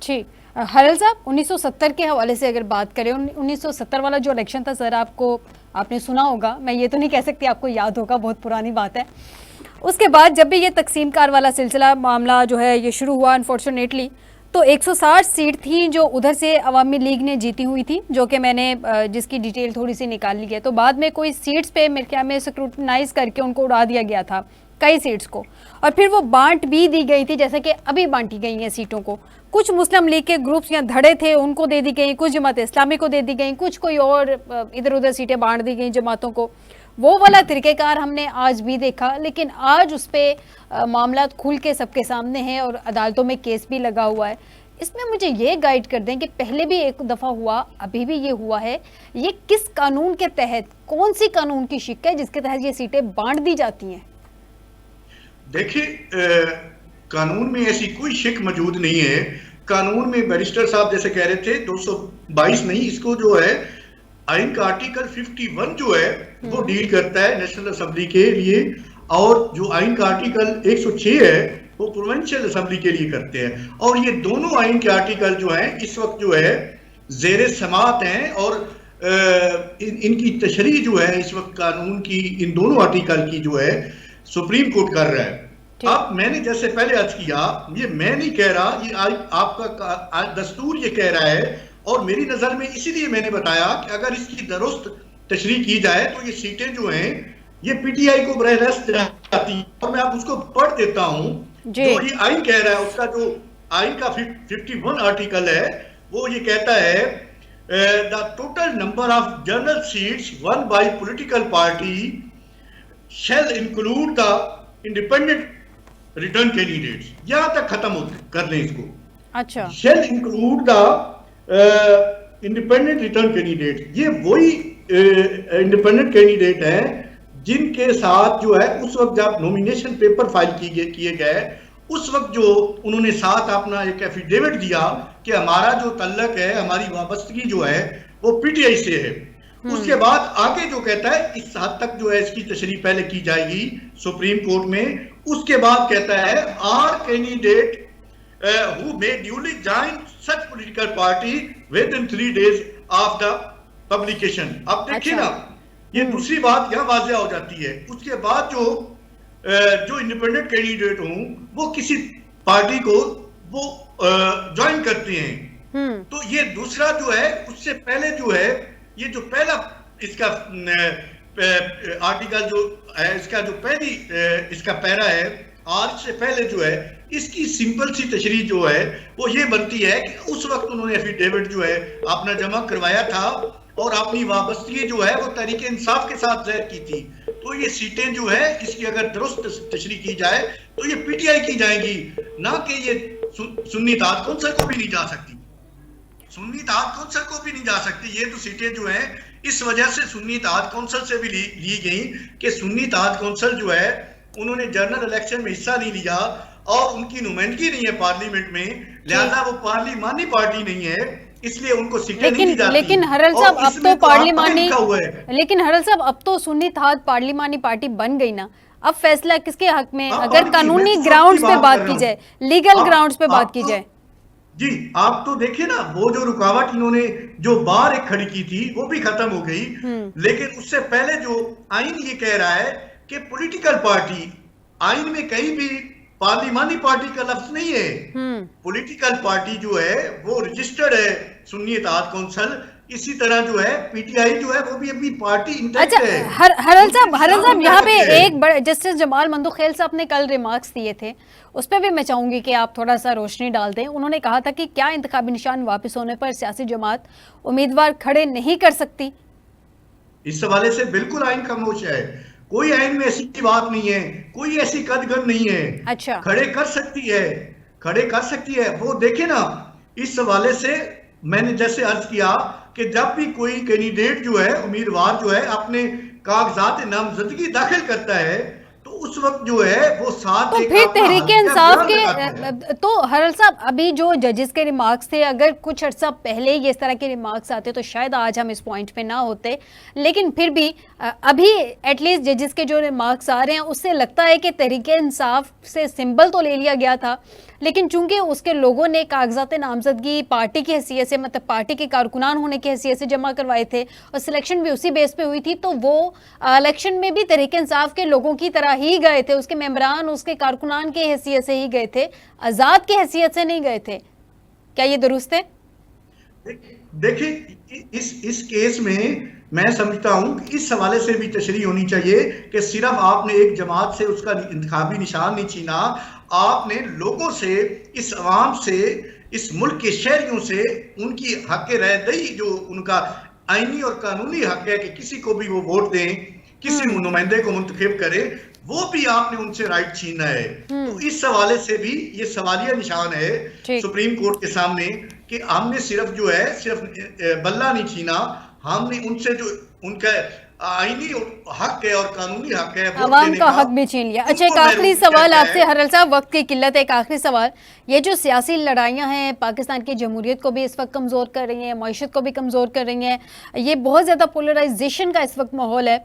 ठीक, हरल साहब, 1970 के हवाले से अगर बात करें, 1970 वाला जो इलेक्शन था सर, आपने सुना होगा, मैं ये तो नहीं कह सकती आपको याद होगा, बहुत पुरानी बात है। उसके बाद जब भी ये तकसीम कार वाला सिलसिला मामला जो है ये शुरू हुआ अनफॉर्चुनेटली, तो 160 सीट थी जो उधर से अवामी लीग ने जीती हुई थी, जो कि मैंने जिसकी डिटेल थोड़ी सी निकाल ली है। तो बाद में कोई सीट्स पे मेरे ख्याल में स्क्रूटनाइज करके उनको उड़ा दिया गया था कई सीट्स को, और फिर वो बांट भी दी गई थी, जैसे कि अभी बांटी गई हैं सीटों को। कुछ मुस्लिम लीग के ग्रुप्स या धड़े थे उनको दे दी गई, कुछ जमात इस्लामी को दे दी गई, कुछ कोई और इधर उधर सीटें बांट दी गई जमातों को। वो वाला तरीक़ेकार हमने आज भी देखा, लेकिन आज उस पर मामला खुल के सबके सामने है और अदालतों में केस भी लगा हुआ है। इसमें मुझे ये गाइड कर दें कि पहले भी एक दफ़ा हुआ, अभी भी ये हुआ है, ये किस कानून के तहत, कौन सी कानून की शिक है जिसके तहत ये सीटें बांट दी जाती हैं? देखिए, कानून में ऐसी कोई शिक मौजूद नहीं है। कानून में बैरिस्टर साहब जैसे कह रहे थे 222 नहीं, इसको जो है आइन का आर्टिकल 51 जो है वो डील करता है नेशनल असेंबली के लिए, और जो आइन का आर्टिकल 106 है वो प्रोविंशियल असेंबली के लिए करते हैं। और ये दोनों आइन के आर्टिकल जो हैं इस वक्त जो है जेर समात हैं, और इनकी तशरीह जो है इस वक्त कानून की इन दोनों आर्टिकल की जो है सुप्रीम कोर्ट कर रहा है। अब मैंने जैसे पहले अर्ज किया, ये मैं नहीं कह रहा, ये आपका दस्तूर ये कह रहा है, और मेरी नजर में इसीलिए मैंने बताया कि अगर इसकी दुरुस्त तशरीह की जाए तो ये सीटें जो हैं ये पीटीआई को बरह रास्त जाती हैं। और मैं आप उसको पढ़ देता हूं जो ये आइन कह रहा है, उसका जो आइन का 51 आर्टिकल है वो ये कहता है the total number of general seats one by political party shall include the independent return candidates. यहां तक खत्म कर लें इसको। अच्छा, shall include the independent return candidate, ये वही इंडिपेंडेंट कैंडिडेट हैं जिनके साथ जो है उस वक्त जब नॉमिनेशन पेपर फाइल किए गए उस वक्त जो उन्होंने साथ अपना एक एफिडेविट दिया कि हमारा जो तल्लक है, हमारी वाबस्तगी जो है वो पीटीआई से है। उसके बाद आगे जो कहता है इस हद तक जो है इसकी तशरीह पहले की जाएगी सुप्रीम कोर्ट में। उसके बाद कहता है or candidate who may duly join such political party within 3 days of the publication। अब देखिए ना, ये दूसरी बात यहाँ वाज़ेह हो जाती है। उसके बाद जो इंडिपेंडेंट कैंडिडेट हों वो किसी पार्टी को वो ज्वाइन करते हैं, तो ये दूसरा जो है उससे पहले जो है ये जो पहला इसका आर्टिकल जो है, इसका जो पहली इसका पैरा है, और इससे पहले जो है इसकी सिंपल सी तशरीह जो है वो ये बनती है कि उस वक्त उन्होंने एफिडेविट जो है अपना जमा करवाया था और अपनी वाबस्तगी जो है वो तहरीक इंसाफ के साथ ज़ाहिर की थी। तो ये सीटें जो है इसकी अगर दुरुस्त तशरीह की जाए तो ये पीटीआई की जाएंगी, ना कि ये सुन्नी इत्तेहाद कौंसिल को भी नहीं जा सकती। सुन्नी इत्तेहाद कौंसिल को भी नहीं जा सकती। ये तो सीटें जो है इस वजह से सुन्नी इत्तेहाद कौंसिल से भी ली गई कि सुन्नी इत्तेहाद कौंसिल जो है उन्होंने जनरल इलेक्शन में हिस्सा नहीं लिया और उनकी नुमाइंदगी नहीं है पार्लियामेंट में, लिहाजा वो पार्लिमानी पार्टी नहीं है, इसलिए उनको सीटें नहीं दी जाती। लेकिन हरल साहब अब तो पार्लिमानी, लेकिन हरल साहब अब तो सुन्नी इत्तेहाद पार्लिमानी पार्टी बन गई ना, अब फैसला किसके हक में? अगर कानूनी ग्राउंड्स पे बात की जाए, लीगल ग्राउंड्स पे बात की जाए, जी, आप तो देखिए ना, वो जो रुकावट इन्होंने जो बार एक खड़ी की थी वो भी खत्म हो गई। लेकिन उससे पहले जो आइन ये कह रहा है कि पॉलिटिकल पार्टी, आइन में कहीं भी पार्लिमानी पार्टी का लफ्ज नहीं है। पॉलिटिकल पार्टी जो है वो रजिस्टर्ड है सुन्नी इत्तेहाद कौंसिल। इसी तरह जो है पीटीआई जो है वो भी अपनी पार्टी इंटैक्ट अच्छा, है। हरल साहब यहाँ पे एक बड़े जस्टिस जमाल मंदुखेल साहब ने कल रिमार्क्स दिए थे, उस पर भी मैं चाहूंगी कि आप थोड़ा सा रोशनी डाल दें। उन्होंने कहा था कि क्या इंतखाबी निशान वापस होने पर सियासी जमात उम्मीदवार खड़े नहीं कर सकती? इस हवाले से बिल्कुल आइन खामोश है। कोई आइन में ऐसी बात नहीं है, कोई ऐसी कदगन नहीं है। अच्छा, खड़े कर सकती है, खड़े कर सकती है। वो देखे ना, इस हवाले से मैंने जैसे अर्ज किया कि जब भी कोई कैंडिडेट जो है, उम्मीदवार जो है अपने कागजात नामजदगी दाखिल करता है तो उस वक्त जो है वो साथ तो फिर तहरीके इंसाफ के तो हरल साहब, अभी जो जजेस के रिमार्क्स थे, अगर कुछ अर्सा पहले ये इस तरह के रिमार्क्स आते तो शायद आज हम इस पॉइंट पे ना होते। लेकिन फिर भी अभी एटलीस्ट जजेस के जो रिमार्क्स आ रहे हैं उससे लगता है कि तहरीके इंसाफ से सिंबल तो ले लिया गया था, लेकिन चूंकि उसके लोगों ने कागजात नामजदगी पार्टी की हैसियत से, मतलब पार्टी के कारकुनान होने की हैसियत से जमा करवाए थे और सिलेक्शन भी उसी बेस पे हुई थी, तो वो इलेक्शन में भी तहरीक इंसाफ के लोगों की तरह ही गए थे, उसके मेंबरान उसके कारकुनान की हैसियत से ही गए थे, आजाद की हैसियत से नहीं गए थे। क्या ये दुरुस्त है? देखिए, इस केस में मैं समझता हूं कि इस हवाले से भी तशरीह होनी चाहिए कि सिर्फ आपने एक जमात से उसका इंतखाबी निशान नहीं छीना, आपने लोगों से, इस अवाम से, इस मुल्क के शहरियों से उनकी हक रहदई जो उनका आईनी और कानूनी हक है कि किसी को भी वो वोट दें, किसी नुमाइंदे को मुंतखब करें, वो भी आपने उनसे राइट छीना है। तो इस हवाले से भी ये सवालिया निशान है सुप्रीम कोर्ट के सामने कि हमने सिर्फ जो है सिर्फ बल्ला नहीं छीना, हमने उनसे जो उनका आईनी हक है और कानूनी हक है अवाम का हक भी छीन लिया। अच्छा, एक आखिरी सवाल आपसे हरल साहब, वक्त की किल्लत है, एक आखिरी सवाल। ये जो सियासी लड़ाइयाँ हैं पाकिस्तान की जमहूरियत को भी इस वक्त कमज़ोर कर रही हैं, मईशत को भी कमज़ोर कर रही हैं, ये बहुत ज़्यादा पोलराइजेशन का इस वक्त माहौल है,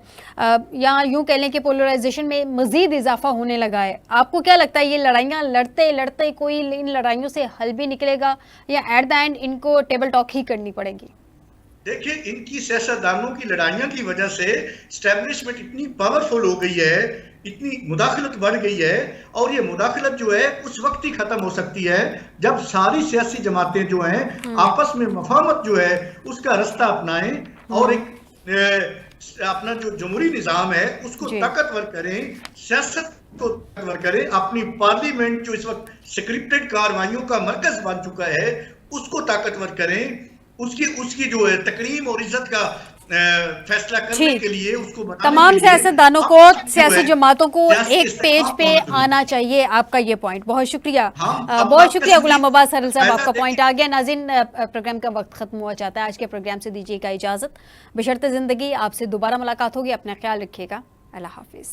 या यूँ कह लें कि पोलराइजेशन में मज़ीद इजाफा होने लगा है। आपको क्या लगता है ये लड़ाइयाँ लड़ते लड़ते कोई इन लड़ाइयों से हल भी निकलेगा या एट द एंड इनको टेबल टॉक ही करनी पड़ेगी? देखिए, इनकी सियासतदानों की लड़ाइयों की वजह से एस्टेब्लिशमेंट इतनी पावरफुल हो गई है, इतनी मुदाखलत बढ़ गई है, और ये मुदाखलत जो है उस वक्त ही खत्म हो सकती है जब सारी सियासी जमातें जो हैं आपस में मफाहमत जो है उसका रास्ता अपनाएं और एक अपना जो जमहूरी निज़ाम है उसको ताकतवर करें, सियासत को ताकतवर करें, अपनी पार्लियामेंट जो इस वक्त स्क्रिप्टेड कार्रवाइयों का मरकज बन चुका है उसको ताकतवर करें, उसकी जो है तकरीम और इज्जत का फैसला करने के लिए उसको तमाम सियासतदानों को, सियासी जमातों को एक पेज पे आना चाहिए। आपका ये पॉइंट, बहुत शुक्रिया, बहुत शुक्रिया गुलाम अब्बास हरल साहब, आपका पॉइंट आ गया। नाज़रीन, प्रोग्राम का वक्त खत्म हुआ चाहता है, आज के प्रोग्राम से दीजिएगा इजाजत, बशर्ते जिंदगी आपसे दोबारा मुलाकात होगी। अपना ख्याल रखिएगा, अल्लाह हाफिज।